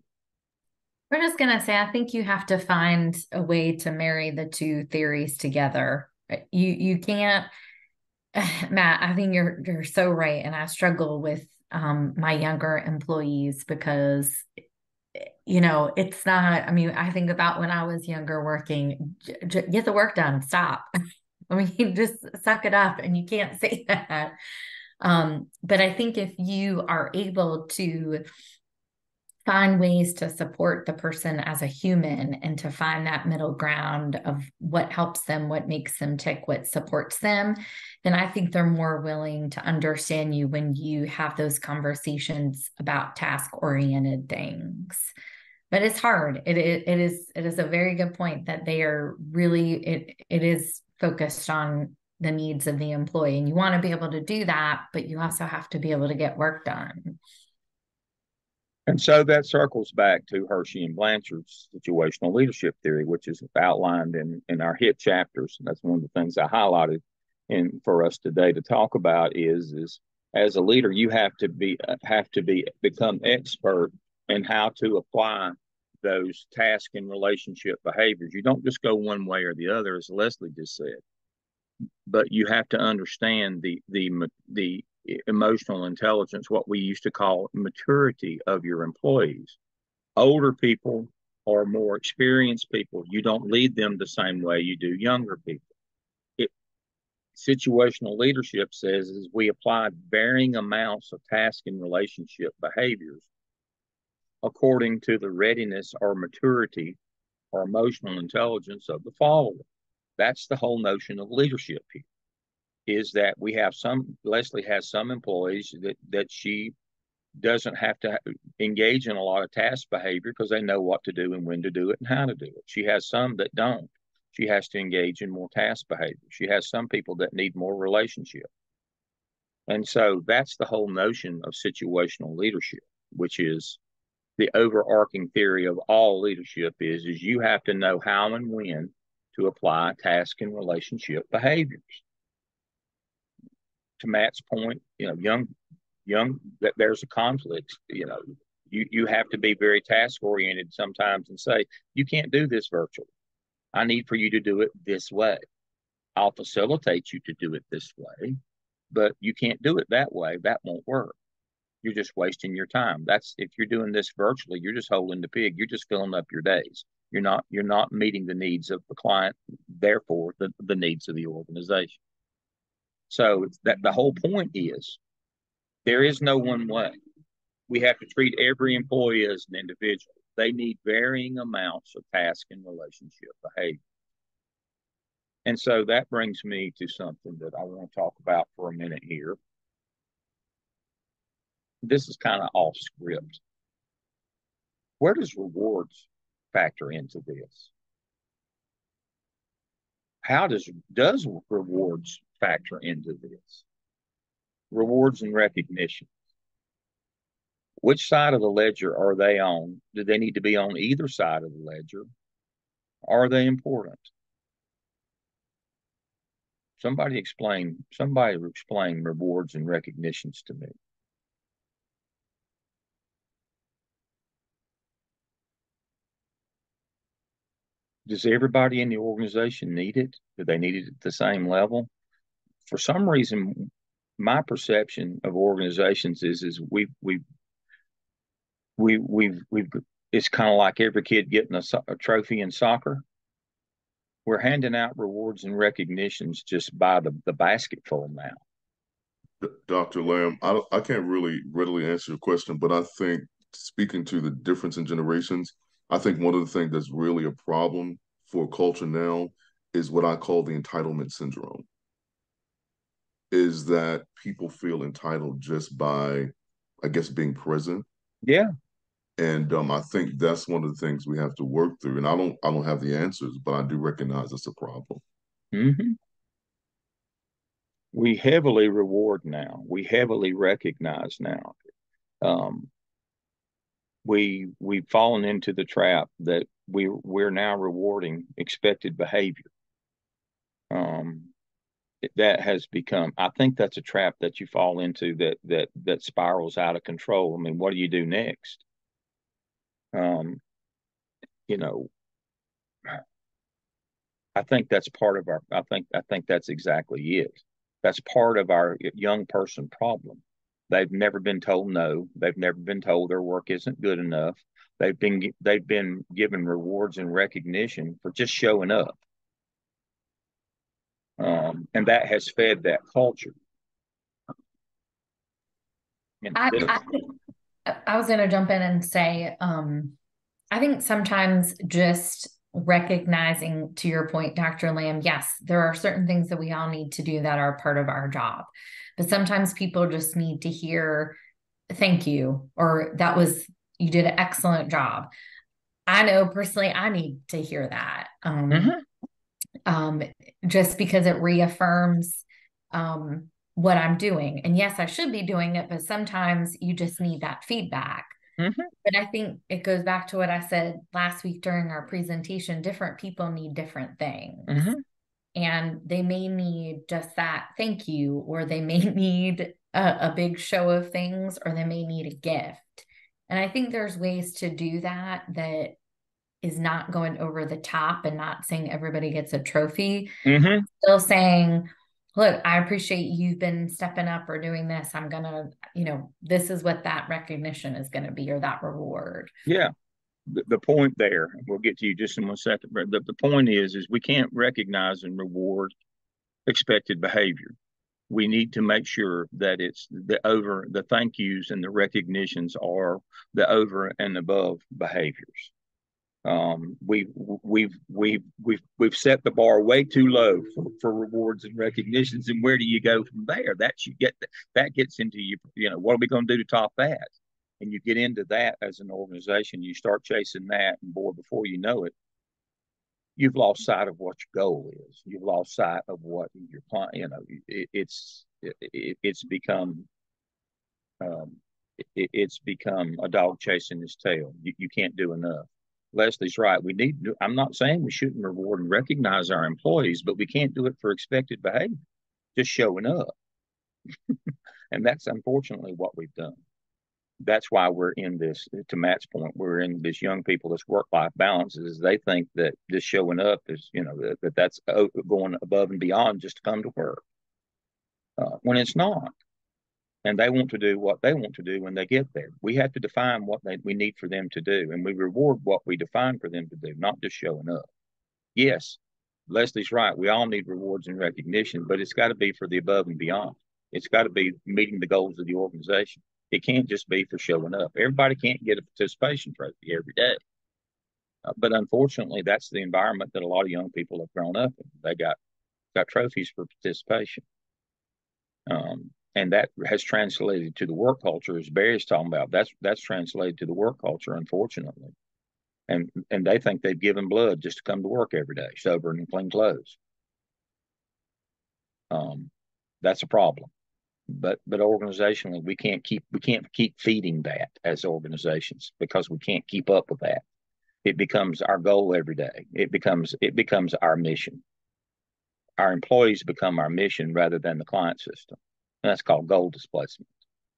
We're just going to say, I think you have to find a way to marry the two theories together. You can't, Matt, I think you're so right. And I struggle with my younger employees because, it's not, I think about when I was younger working, get the work done, stop. Just suck it up, and you can't say that. But I think if you are able to find ways to support the person as a human and to find that middle ground of what helps them, what makes them tick, what supports them, then I think they're more willing to understand you when you have those conversations about task-oriented things. But it's hard. It is a very good point that they are really, it is focused on the needs of the employee. And you want to be able to do that, but you also have to be able to get work done. And so that circles back to Hershey and Blanchard's situational leadership theory, which is outlined in our HIT chapters. And that's one of the things I highlighted in for us today to talk about is as a leader, you have to become expert in how to apply those task and relationship behaviors. You don't just go one way or the other, as Leslie just said, but you have to understand the emotional intelligence, what we used to call maturity of your employees. Older people or more experienced people, you don't lead them the same way you do younger people. Situational leadership says is we apply varying amounts of task and relationship behaviors according to the readiness or maturity or emotional intelligence of the follower. That's the whole notion of leadership here. Is that we have Leslie has some employees that she doesn't have to engage in a lot of task behavior because they know what to do and when to do it and how to do it. She has some that don't. She has to engage in more task behavior. She has some people that need more relationship. And so that's the whole notion of situational leadership, which is the overarching theory of all leadership is you have to know how and when to apply task and relationship behaviors. To Matt's point, young, that there's a conflict. You have to be very task oriented sometimes and say, you can't do this virtually. I need for you to do it this way. I'll facilitate you to do it this way, but you can't do it that way. That won't work. You're just wasting your time. If you're doing this virtually, you're just holding the pig. You're just filling up your days. You're not meeting the needs of the client, therefore the needs of the organization. So that the whole point is there is no one way. We have to treat every employee as an individual. They need varying amounts of task and relationship behavior. And so that brings me to something that I want to talk about for a minute here. This is kind of off script. Where does rewards factor into this? How does rewards factor into this? Rewards and recognition. Which side of the ledger are they on? Do they need to be on either side of the ledger? Are they important? Somebody explain rewards and recognitions to me. Does everybody in the organization need it? Do they need it at the same level? For some reason, my perception of organizations is it's kind of like every kid getting a trophy in soccer. We're handing out rewards and recognitions just by the basketful now. Dr. Lamb, I can't really readily answer your question, but I think speaking to the difference in generations, I think one of the things that's really a problem for culture now is what I call the entitlement syndrome. Is that people feel entitled just by, I guess, being present. Yeah. And I think that's one of the things we have to work through. And I don't have the answers, but I do recognize it's a problem. Mm-hmm. We heavily reward now. We heavily recognize now. We've fallen into the trap that we're now rewarding expected behavior. That has become. I think that's a trap that you fall into that spirals out of control. I mean, what do you do next? I think that's part of our. I think that's exactly it. That's part of our young person problem. They've never been told no. They've never been told their work isn't good enough. They've been given rewards and recognition for just showing up, and that has fed that culture. I was going to jump in and say, I think sometimes just recognizing, to your point, Dr. Lamb, yes, there are certain things that we all need to do that are part of our job. But sometimes people just need to hear, thank you, or you did an excellent job. I know personally, I need to hear that. Just because it reaffirms what I'm doing. And yes, I should be doing it, but sometimes you just need that feedback. But I think it goes back to what I said last week during our presentation. Different people need different things. And they may need just that thank you, or they may need a big show of things, or they may need a gift. And I think there's ways to do that is not going over the top and not saying everybody gets a trophy. Still saying, look, I appreciate you've been stepping up or doing this. I'm going to, this is what that recognition is going to be, or that reward. Yeah. The point there, we'll get to you just in 1 second, but the point is we can't recognize and reward expected behavior. We need to make sure that it's the thank yous and the recognitions are the over and above behaviors. We've set the bar way too low for rewards and recognitions, and where do you go from there? That gets into what are we going to do to top that? And you get into that as an organization, you start chasing that, and boy, before you know it, you've lost sight of what your goal is. You've lost sight of what your client. It's become a dog chasing his tail. You can't do enough. Leslie's right. I'm not saying we shouldn't reward and recognize our employees, but we can't do it for expected behavior, just showing up. And that's unfortunately what we've done. That's why we're in this, to Matt's point, we're in this young people, this work-life balance, is they think that just showing up is, that's going above and beyond just to come to work, when it's not. And they want to do what they want to do when they get there. We have to define what we need for them to do, and we reward what we define for them to do, not just showing up. Yes, Leslie's right. We all need rewards and recognition, but it's got to be for the above and beyond. It's got to be meeting the goals of the organization. It can't just be for showing up. Everybody can't get a participation trophy every day. But unfortunately, that's the environment that a lot of young people have grown up in. They got trophies for participation. And that has translated to the work culture, as Barry's talking about. That's translated to the work culture, unfortunately. And they think they've given blood just to come to work every day, sober and clean clothes. That's a problem. But organizationally, we can't keep feeding that as organizations, because we can't keep up with that. It becomes our goal every day. It becomes our mission. Our employees become our mission rather than the client system. And that's called goal displacement.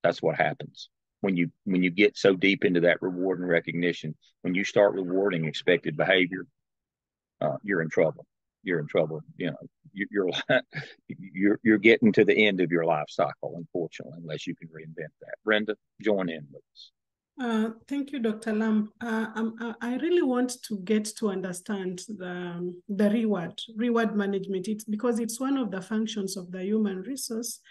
That's what happens when you get so deep into that reward and recognition. When you start rewarding expected behavior, you're in trouble. You're in trouble. You're getting to the end of your life cycle, unfortunately, unless you can reinvent that. Brenda, join in with us. Thank you, Dr. Lamb. I really want to get to understand the reward management. It's because it's one of the functions of the human resource.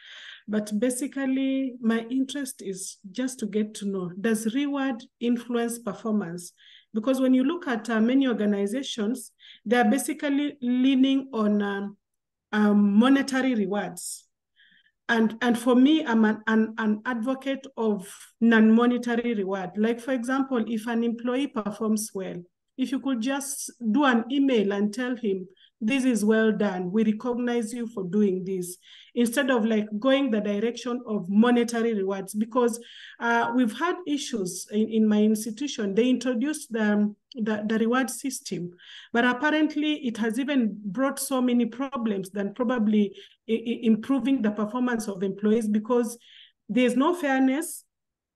But basically, my interest is just to get to know, does reward influence performance? Because when you look at many organizations, they are basically leaning on monetary rewards. And for me, I'm an advocate of non-monetary reward. Like, for example, if an employee performs well, if you could just do an email and tell him, this is well done, we recognize you for doing this, instead of like going the direction of monetary rewards. Because we've had issues in my institution. They introduced the reward system, but apparently it has even brought so many problems than probably improving the performance of employees, because there's no fairness,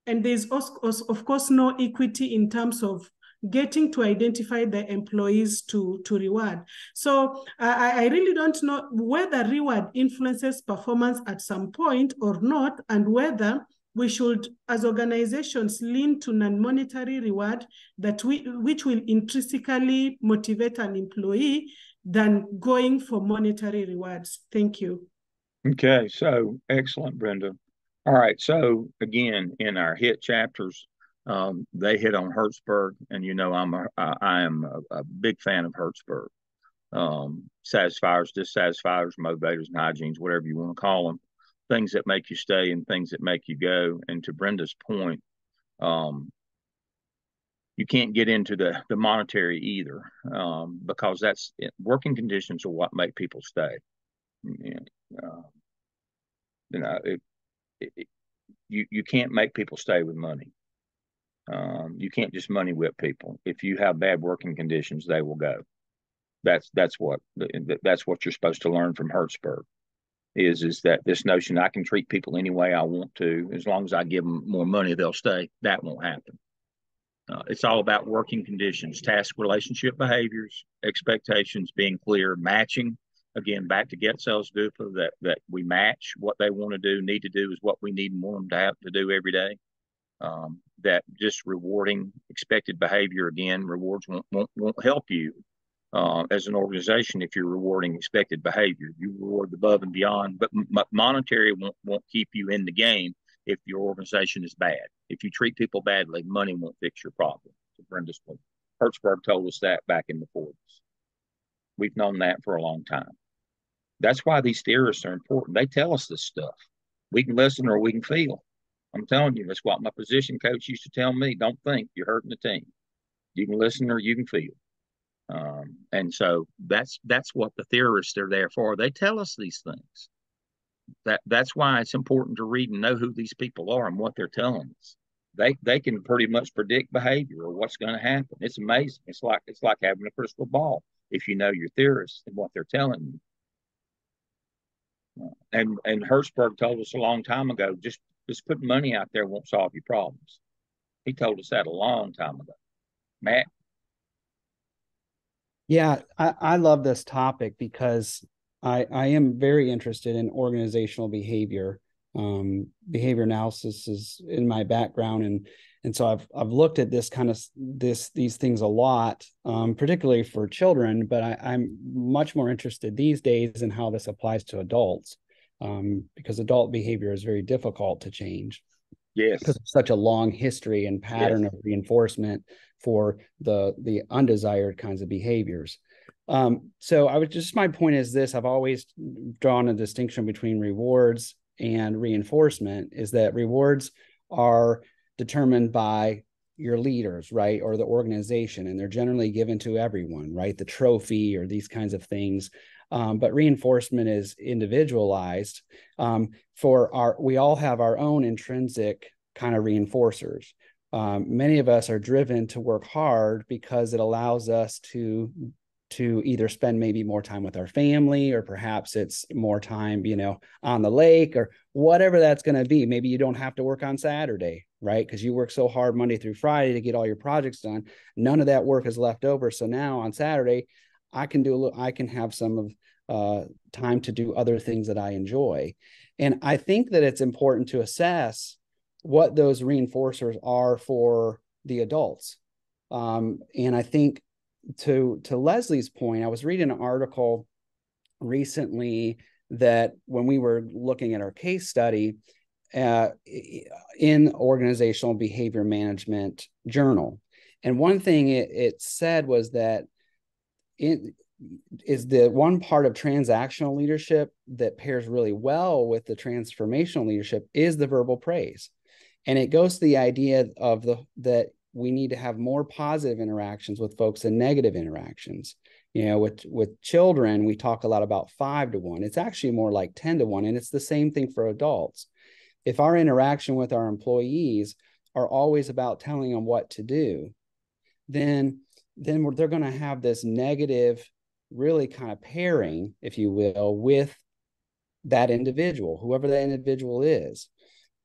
and there's also, of course, no equity in terms of getting to identify the employees to reward. So I really don't know whether reward influences performance at some point or not, and whether we should, as organizations, lean to non-monetary reward which will intrinsically motivate an employee than going for monetary rewards. Thank you. Okay, so excellent, Brenda. All right, so again, in our HIT chapters, They hit on Hertzberg, and I am a big fan of Hertzberg. Satisfiers, dissatisfiers, motivators, and hygienes, whatever you want to call them, things that make you stay and things that make you go. And to Brenda's point, you can't get into the monetary either, because working conditions are what make people stay. Uh, you can't make people stay with money. You can't just money whip people. If you have bad working conditions, they will go. That's what you're supposed to learn from Hertzberg. Is that this notion I can treat people any way I want to, as long as I give them more money, they'll stay. That won't happen. It's all about working conditions, task relationship behaviors, expectations being clear, matching. Again, back to Getzel's GUPA, that we match what they want to do, need to do is what we need and want them to have to do every day. That just rewarding expected behavior, again, rewards won't help you as an organization if you're rewarding expected behavior. You reward above and beyond, but monetary won't keep you in the game if your organization is bad. If you treat people badly, money won't fix your problem. So Brenda's point. Hertzberg told us that back in the 40s. We've known that for a long time. That's why these theorists are important. They tell us this stuff. We can listen or we can feel. I'm telling you, that's what my position coach used to tell me. Don't think, you're hurting the team. You can listen or you can feel. And so that's what the theorists are there for. They tell us these things. That's why it's important to read and know who these people are and what they're telling us. They can pretty much predict behavior or what's going to happen. It's amazing. It's like having a crystal ball if you know your theorists and what they're telling you. And Hertzberg told us a long time ago, just put money out there won't solve your problems. He told us that a long time ago. Matt? Yeah, I love this topic because I am very interested in organizational behavior. Behavior analysis is in my background, and so I've looked at these things a lot, particularly for children. But I'm much more interested these days in how this applies to adults, because adult behavior is very difficult to change. Yes, because of such a long history and pattern of reinforcement for the undesired kinds of behaviors. So my point is this: I've always drawn a distinction between rewards and reinforcement. Is that rewards are determined by your leaders, right, or the organization, and they're generally given to everyone, right? The trophy or these kinds of things. But reinforcement is individualized. We all have our own intrinsic kind of reinforcers. Many of us are driven to work hard because it allows us to either spend maybe more time with our family, or perhaps it's more time, on the lake, or whatever that's going to be. Maybe you don't have to work on Saturday, right? Because you work so hard Monday through Friday to get all your projects done. None of that work is left over. So now on Saturday, I can have some of time to do other things that I enjoy. And I think that it's important to assess what those reinforcers are for the adults. And I think to Leslie's point, I was reading an article recently that when we were looking at our case study in Organizational Behavior Management Journal. And one thing it said was that it is the one part of transactional leadership that pairs really well with the transformational leadership is the verbal praise. And it goes to the idea of that we need to have more positive interactions with folks than negative interactions. With children, we talk a lot about 5-to-1. It's actually more like 10-to-1, and it's the same thing for adults. If our interaction with our employees are always about telling them what to do, then they're going to have this negative, really kind of pairing, if you will, with that individual, whoever that individual is.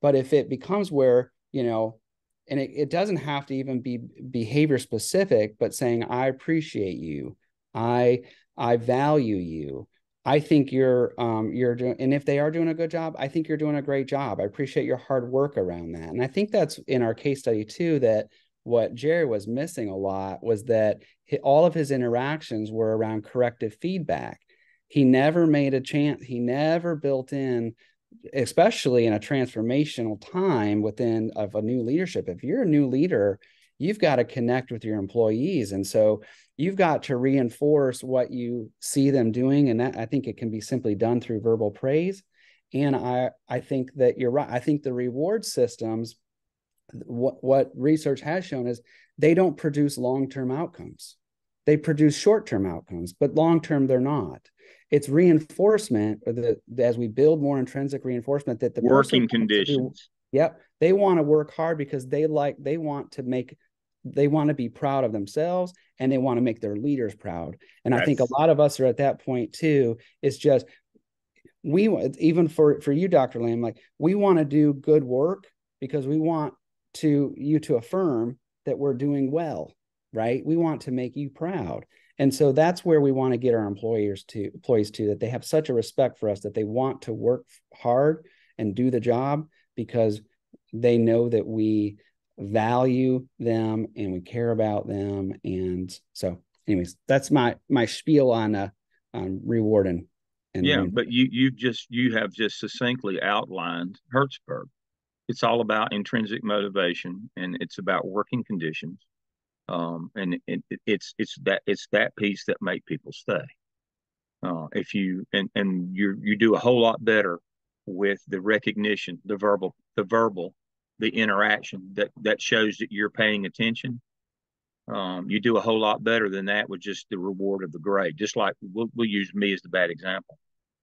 But if it becomes where, and it doesn't have to even be behavior specific, but saying, I appreciate you, I value you, I think you're doing, and if they are doing a good job, I think you're doing a great job. I appreciate your hard work around that. And I think that's in our case study too, that what Jerry was missing a lot was that all of his interactions were around corrective feedback. He never made a chance. He never built in especially in a transformational time within of a new leadership. If you're a new leader, you've got to connect with your employees. And so you've got to reinforce what you see them doing. And that, I think it can be simply done through verbal praise. And I think that you're right. I think the reward systems, what research has shown is they don't produce long-term outcomes. They produce short-term outcomes, but long-term they're not. It's reinforcement, or as we build more intrinsic reinforcement that the working conditions. Yep. They want to work hard because they want to be proud of themselves, and they want to make their leaders proud. And yes. I think a lot of us are at that point too. It's just, even for you, Dr. Lamb, like, we want to do good work because we want you to affirm that we're doing well, right? We want to make you proud. And so that's where we want to get our employees to, that they have such a respect for us that they want to work hard and do the job because they know that we value them and we care about them. And so anyways, that's my spiel on reward and yeah, but you have just succinctly outlined Hertzberg. It's all about intrinsic motivation, and it's about working conditions. And it's that piece that make people stay. If you do a whole lot better with the recognition, the verbal, the interaction that shows that you're paying attention. You do a whole lot better than that with just the reward of the grade. Just like we'll use me as the bad example.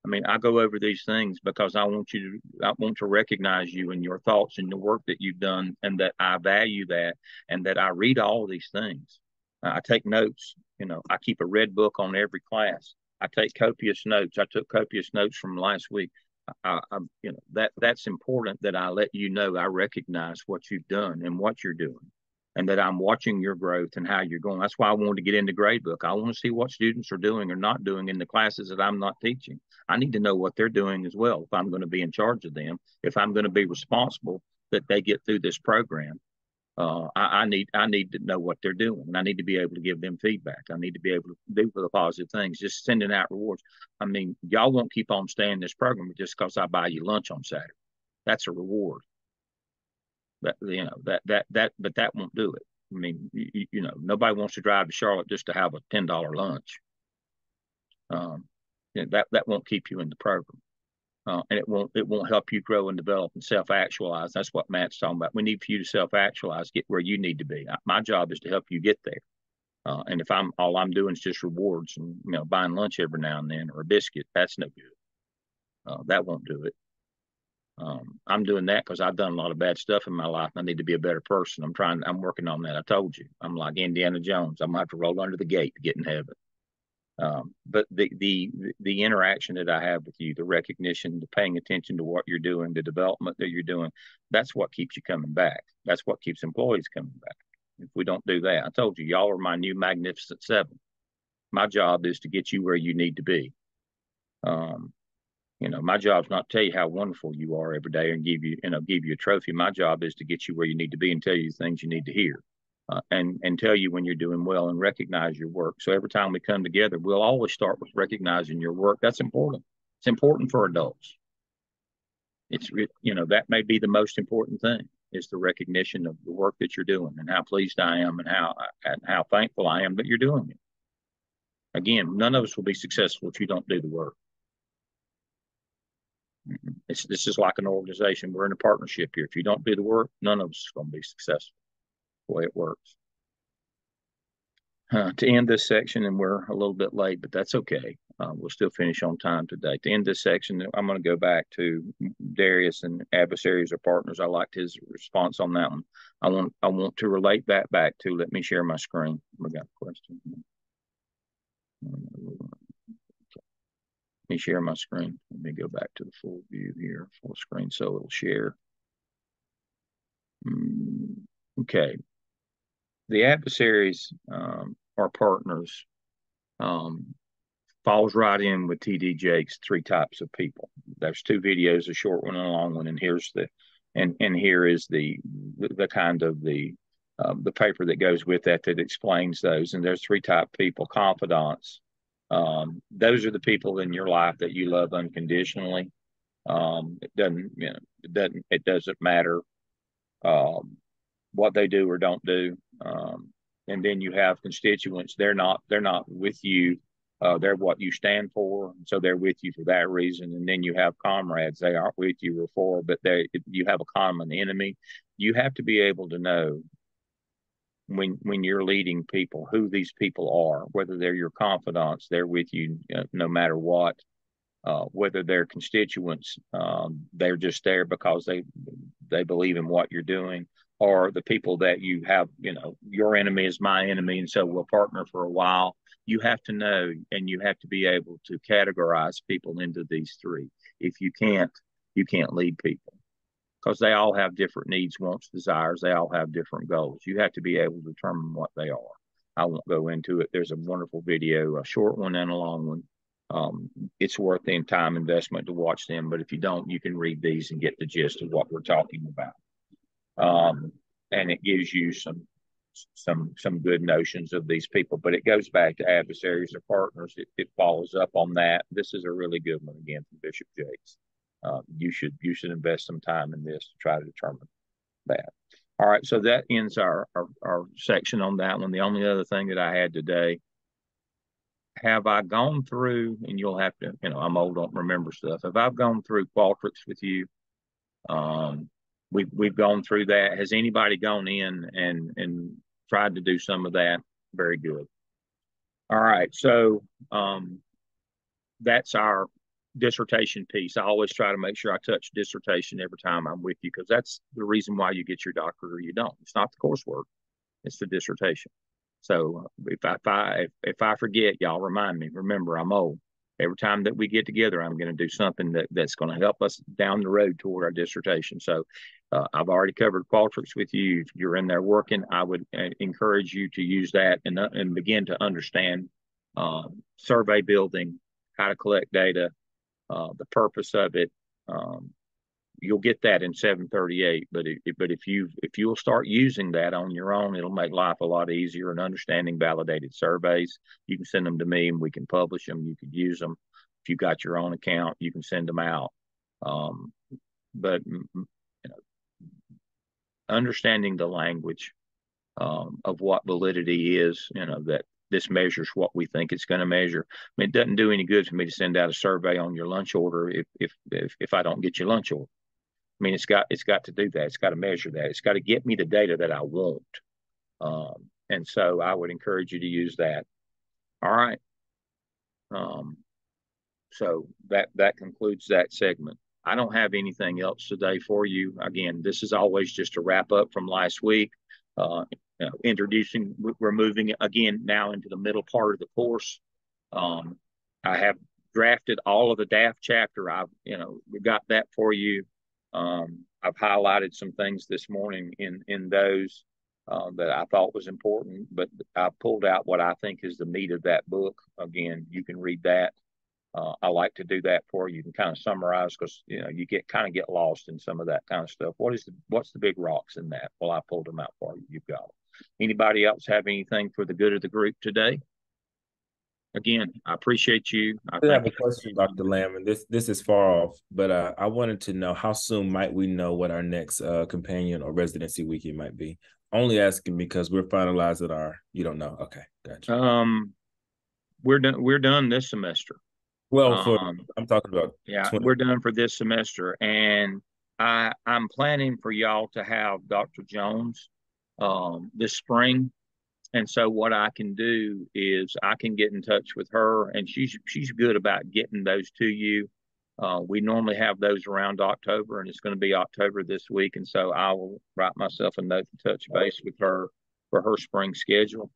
I mean, I go over these things because I want to recognize you and your thoughts and the work that you've done, and that I value that, and that I read all of these things. I take notes. I keep a red book on every class. I take copious notes. I took copious notes from last week. That's important that I let you know I recognize what you've done and what you're doing, and that I'm watching your growth and how you're going. That's why I wanted to get into gradebook. I want to see what students are doing or not doing in the classes that I'm not teaching. I need to know what they're doing as well if I'm going to be in charge of them, if I'm going to be responsible that they get through this program. I need to know what they're doing, and I need to be able to give them feedback. I need to be able to do the positive things. Just sending out rewards. I mean, y'all won't keep on staying in this program just because I buy you lunch on Saturday. That's a reward. But that won't do it. I mean, nobody wants to drive to Charlotte just to have a $10 lunch. That won't keep you in the program. And it won't help you grow and develop and self-actualize. That's what Matt's talking about. We need for you to self-actualize, get where you need to be. My job is to help you get there. And if all I'm doing is just rewards and buying lunch every now and then or a biscuit, that's no good. That won't do it. I'm doing that because I've done a lot of bad stuff in my life, and I need to be a better person. I'm working on that. I told you, I'm like Indiana Jones. I'm gonna have to roll under the gate to get in heaven. But the interaction that I have with you, the recognition, the paying attention to what you're doing, the development that you're doing, that's what keeps you coming back. That's what keeps employees coming back. If we don't do that, I told you, y'all are my new Magnificent Seven. My job is to get you where you need to be. My job is not to tell you how wonderful you are every day and give you a trophy. My job is to get you where you need to be and tell you the things you need to hear. And tell you when you're doing well and recognize your work. So every time we come together, we'll always start with recognizing your work. That's important. It's important for adults. That may be the most important thing, is the recognition of the work that you're doing and how pleased I am and how thankful I am that you're doing it. Again, none of us will be successful if you don't do the work. This is like an organization. We're in a partnership here. If you don't do the work, none of us is going to be successful. The way it works. To end this section, and we're a little bit late, but that's okay. We'll still finish on time today. To end this section, I'm going to go back to Darius and adversaries or partners. I liked his response on that one. I want to relate that back to, let me share my screen. We got a question. Let me share my screen. Let me go back to the full view here, full screen, so it'll share. Okay. The adversaries or partners falls right in with TD Jake's 3 types of people. There's 2 videos, a short one and a long one, and here is the kind of the paper that goes with that explains those. And there's 3 type of people: confidants. Those are the people in your life that you love unconditionally. It doesn't matter what they do or don't do. And then you have constituents. They're not with you. They're what you stand for, so they're with you for that reason. And then you have comrades. They aren't with you or for, but you have a common enemy. You have to be able to know when you're leading people who these people are, whether they're your confidants, they're with you no matter what. Whether they're constituents, they're just there because they believe in what you're doing, or the people that you have, your enemy is my enemy, and so we'll partner for a while. You have to know, and you have to be able to categorize people into these three. If you can't lead people because they all have different needs, wants, desires. They all have different goals. You have to be able to determine what they are. I won't go into it. There's a wonderful video, a short one and a long one. It's worth the time investment to watch them, but if you don't, you can read these and get the gist of what we're talking about. And it gives you some good notions of these people, but it goes back to adversaries or partners. It follows up on that. This is a really good one again from Bishop Jakes. You should invest some time in this to try to determine that. All right, so that ends our section on that one. The only other thing that I had today, have I gone through, and you'll have to, I'm old, don't remember stuff. Have I gone through Qualtrics with you? We've gone through that. Has anybody gone in and tried to do some of that? Very good. All right, so that's our dissertation piece. I always try to make sure I touch dissertation every time I'm with you, because that's the reason why you get your doctorate or you don't. It's not the coursework, it's the dissertation. So if I forget, y'all remind me. Remember, I'm old. Every time that we get together, I'm going to do something that's going to help us down the road toward our dissertation. So I've already covered Qualtrics with you. If you're in there working, I would encourage you to use that and begin to understand survey building, how to collect data, the purpose of it. You'll get that in 738, but if you'll start using that on your own, it'll make life a lot easier. And understanding validated surveys, you can send them to me and we can publish them. You could use them. If you got your own account, you can send them out. But understanding the language of what validity is, that this measures what we think it's going to measure. I mean, it doesn't do any good for me to send out a survey on your lunch order if I don't get your lunch order. I mean, it's got to do that. It's got to measure that. It's got to get me the data that I want. And so I would encourage you to use that. All right. So that concludes that segment. I don't have anything else today for you. Again, this is always just a wrap up from last week. Introducing, we're moving again now into the middle part of the course. I have drafted all of the DAF chapter. We got that for you. I've highlighted some things this morning in those that I thought was important, but I pulled out what I think is the meat of that book. Again, you can read that. I like to do that for you and kind of summarize, because you get lost in some of that kind of stuff. What's the big rocks in that? Well, I pulled them out for you. You've got them. Anybody else have anything for the good of the group today? Again, I appreciate you. I have a question, Dr. Lamb, and this is far off, but I wanted to know, how soon might we know what our next companion or residency weekend might be? Only asking because we're finalizing our. You don't know? Okay, gotcha. We're done this semester. Well, I'm talking about. Yeah, we're done for this semester, and I'm planning for y'all to have Dr. Jones this spring. And so what I can do is I can get in touch with her, and she's good about getting those to you. We normally have those around October, and it's going to be October this week. And so I will write myself a note to touch base with her for her spring schedule.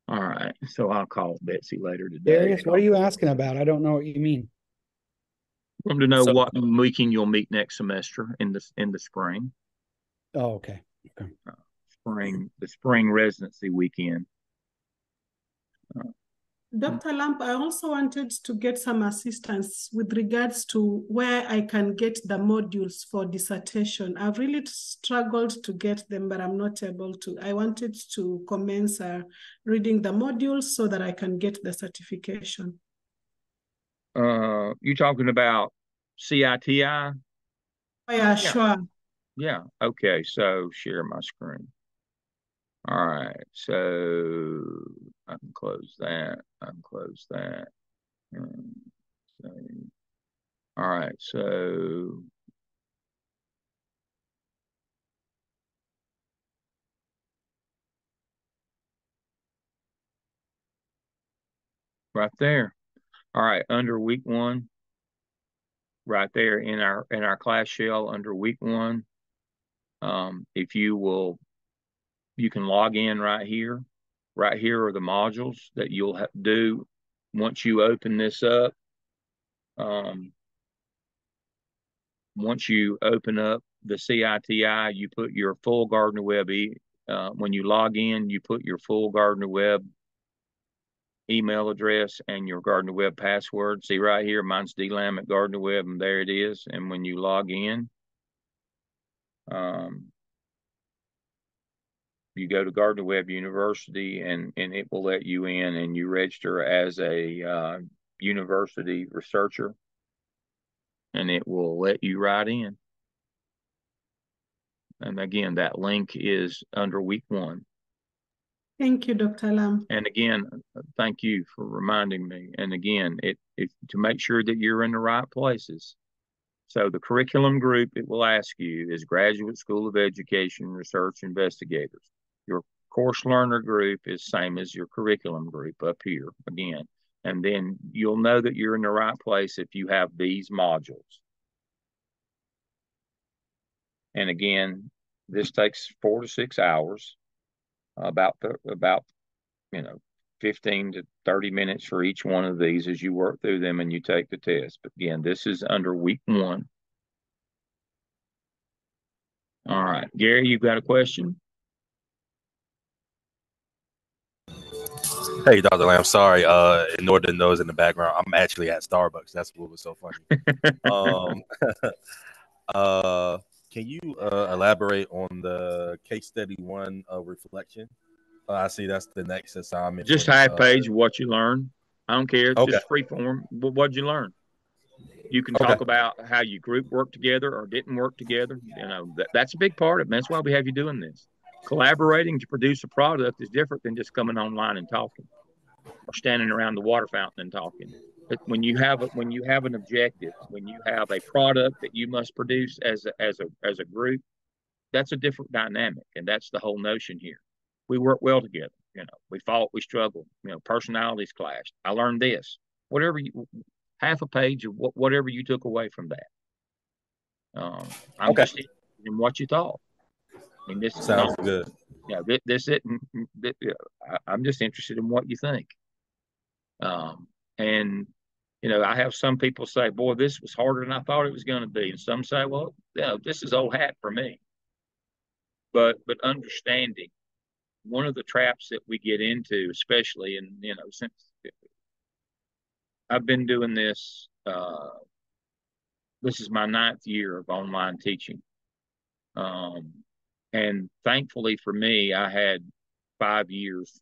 All right. So I'll call Betsy later today. Darius, what are you asking about? I don't know what you mean. I want to know what weekend you'll meet next semester in the spring. Oh, okay. Okay. The spring residency weekend. Dr. Lamp, I also wanted to get some assistance with regards to where I can get the modules for dissertation. I've really struggled to get them, but I'm not able to. I wanted to commence reading the modules so that I can get the certification. You talking about CITI? Oh, yeah, sure. Yeah. Okay. So share my screen. All right. So I can close that. I can close that. So, all right. So right there. All right. Under week one, right there in our class shell under week one. If you will, you can log in right here. Right here are the modules that you'll have to do once you open this up. Once you open up the CITI, you put your full Gardner Web when you log in, you put your full Gardner Web email address and your Gardner Web password. See right here, mine's DLAM at Gardner Web, and there it is. And when you log in, you go to Gardner Web University, and it will let you in, and you register as a university researcher, and it will let you right in. And again, that link is under week one. Thank you, Dr. Lam. And again, thank you for reminding me. And again, to make sure that you're in the right places. So the curriculum group, it will ask you, is Graduate School of Education Research Investigators. Your course learner group is same as your curriculum group up here again. And then you'll know that you're in the right place if you have these modules. And again, this takes 4 to 6 hours, about 15 to 30 minutes for each one of these as you work through them and you take the test. But again, this is under week one. All right, Gary, you've got a question? Hey, Dr. Lamb, sorry. Ignored the noise in the background. I'm actually at Starbucks. That's what was so funny. Can you elaborate on the case study one reflection? I see that's the next assignment. Just half page of what you learned. I don't care. Okay. Just free form. What'd you learn? You can talk about how you group worked together or didn't work together. That's a big part of it. That's why we have you doing this. Collaborating to produce a product is different than just coming online and talking or standing around the water fountain and talking. But when you have an objective, when you have a product that you must produce as a group, that's a different dynamic, and that's the whole notion here. We work well together. We fought, we struggled. Personalities clashed. I learned this. Half a page of whatever you took away from that. I'm just interested in what you thought. I mean, this sounds good. Yeah, I'm just interested in what you think. And I have some people say, "Boy, this was harder than I thought it was going to be," and some say, "Well, this is old hat for me." But understanding one of the traps that we get into, especially, and since I've been doing this, this is my 9th year of online teaching. And thankfully for me, I had 5 years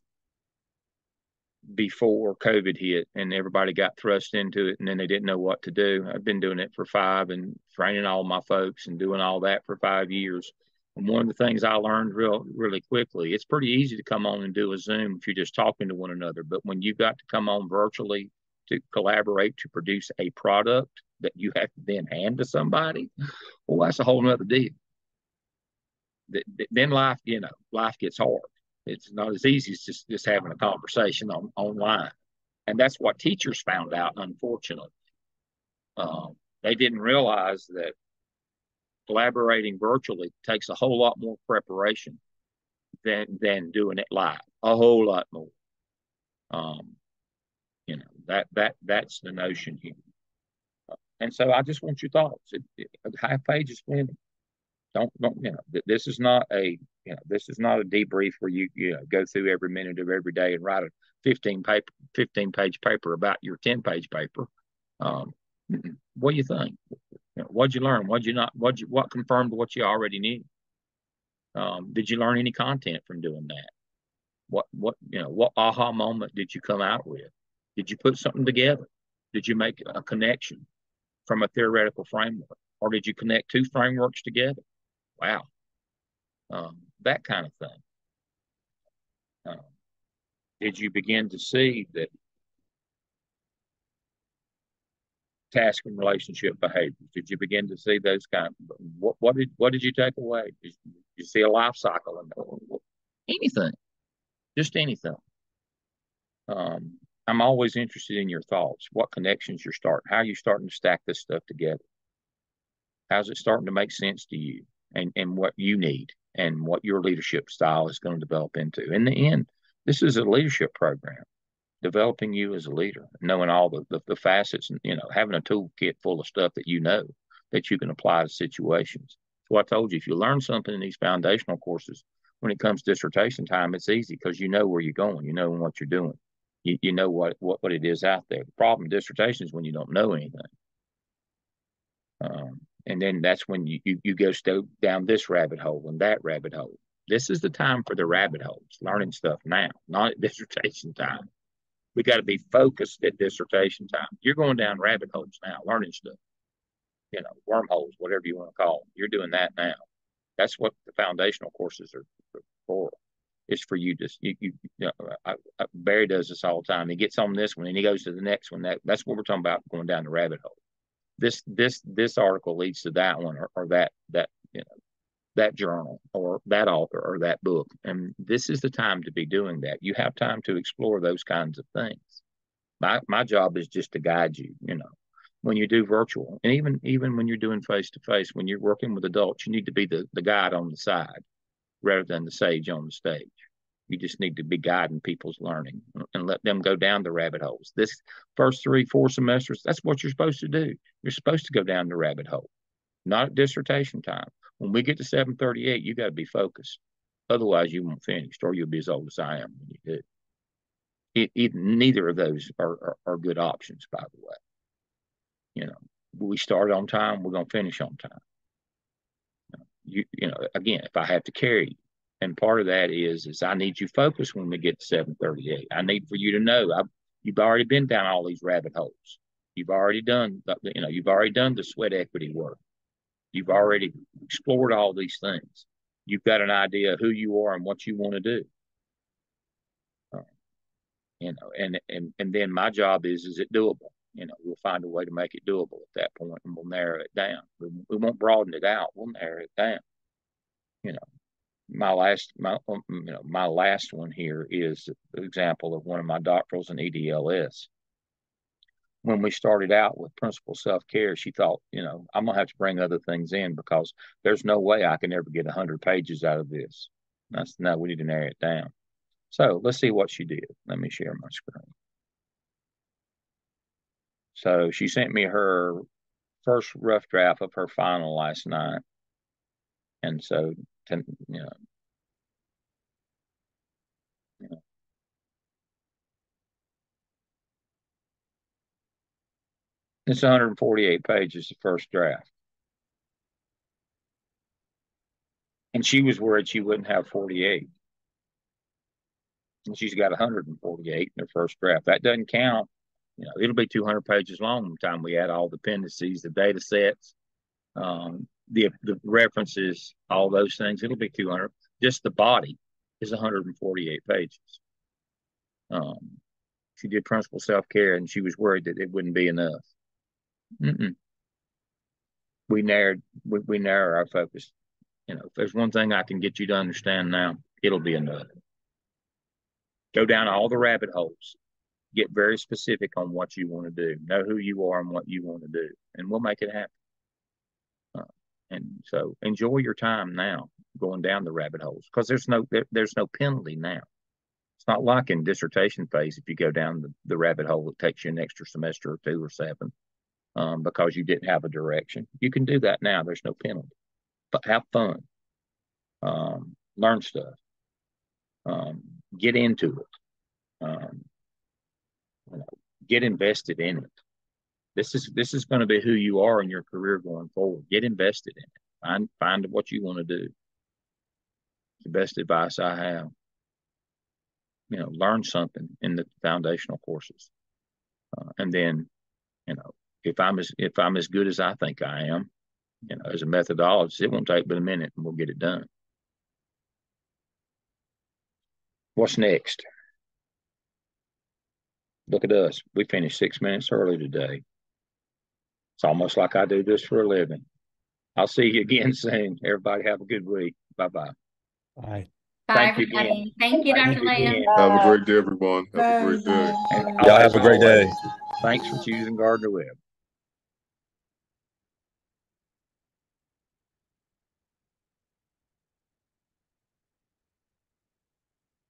before COVID hit and everybody got thrust into it and then they didn't know what to do. I've been doing it for 5 and training all my folks and doing all that for 5 years. And one of the things I learned really quickly, it's pretty easy to come on and do a Zoom if you're just talking to one another. But when you've got to come on virtually to collaborate to produce a product that you have to then hand to somebody, well, that's a whole nother deal. Then life gets hard. It's not as easy as just having a conversation online. And that's what teachers found out, unfortunately. They didn't realize that collaborating virtually takes a whole lot more preparation than doing it live. A whole lot more. That's the notion here. And so I just want your thoughts. A half page is plenty. Don't this is not a debrief where you go through every minute of every day and write a 15-page paper about your 10-page paper. What do you think? What'd you learn? What confirmed what you already knew? Did you learn any content from doing that? What aha moment did you come out with? Did you put something together? Did you make a connection from a theoretical framework? Or did you connect two frameworks together? Wow. That kind of thing. Did you begin to see that task and relationship behaviors? Did you begin to see those kind of, what did you take away? Did you see a life cycle in there? Anything, just anything. I'm always interested in your thoughts, what connections you're starting, how you're starting to stack this stuff together. How's it starting to make sense to you, and what you need and what your leadership style is going to develop into. In the end, this is a leadership program, developing you as a leader, knowing all the facets, and having a toolkit full of stuff that that you can apply to situations. So I told you, if you learn something in these foundational courses, when it comes to dissertation time, it's easy because you know where you're going, you know what you're doing, you know what it is out there. The problem with dissertation is when you don't know anything. And then that's when you go down this rabbit hole and that rabbit hole. This is the time for the rabbit holes, learning stuff now, not at dissertation time. We got to be focused at dissertation time. You're going down rabbit holes now, learning stuff, wormholes, whatever you want to call them. You're doing that now. That's what the foundational courses are for. It's for you to, Barry does this all the time. He gets on this one and he goes to the next one. That's what we're talking about, going down the rabbit hole. This article leads to that one or that journal or that author or that book. And this is the time to be doing that. You have time to explore those kinds of things. My job is just to guide you, when you do virtual, and even when you're doing face-to-face, when you're working with adults, you need to be the guide on the side rather than the sage on the stage. You just need to be guiding people's learning and let them go down the rabbit holes. This first 3-4 semesters, that's what you're supposed to do. You're supposed to go down the rabbit hole, not at dissertation time. When we get to 738, you got to be focused. Otherwise, you won't finish, or you'll be as old as I am when you do. Neither of those are good options, by the way. We start on time, we're going to finish on time. Again, if I have to carry you, and part of that is I need you focused when we get to 738. I need for you to know you've already been down all these rabbit holes. You've already done the sweat equity work. You've already explored all these things. You've got an idea of who you are and what you want to do. And then my job is it doable? We'll find a way to make it doable at that point, and we'll narrow it down. We won't broaden it out. We'll narrow it down. My last one here is an example of one of my doctorals in EDLS. When we started out with principal self-care, she thought, I'm going to have to bring other things in because there's no way I can ever get 100 pages out of this. No, we need to narrow it down. So let's see what she did. Let me share my screen. So she sent me her first rough draft of her final last night. And so, it's 148 pages, the first draft. And she was worried she wouldn't have 48. And she's got 148 in her first draft. That doesn't count. It'll be 200 pages long by the time we add all the appendices, the data sets, the references, all those things. It'll be 200. Just the body is 148 pages. She did principal self-care, and she was worried that it wouldn't be enough. We narrow our focus. If there's one thing I can get you to understand now, it'll be enough. Go down all the rabbit holes. Get very specific on what you want to do. Know who you are and what you want to do, and we'll make it happen. And so enjoy your time now going down the rabbit holes, because there's no penalty now. It's not like in dissertation phase, if you go down the rabbit hole, it takes you an extra semester or 2 or 7 because you didn't have a direction. You can do that now. There's no penalty. But have fun. Learn stuff. Get into it. Get invested in it. This is going to be who you are in your career going forward. Get invested in it. Find what you want to do. It's the best advice I have. Learn something in the foundational courses, and then if I'm as good as I think I am, as a methodologist, it won't take but a minute and we'll get it done. What's next? Look at us. We finished 6 minutes early today. It's almost like I do this for a living. I'll see you again soon. Everybody have a good week. Bye-bye. Bye. Bye, Thank you everybody. again. Thank you, Thank Dr. you Lamb. again. Have a great day, everyone. Have a Bye, great day. bye, And bye. Y'all as have a great always, day. thanks for choosing Gardner Webb.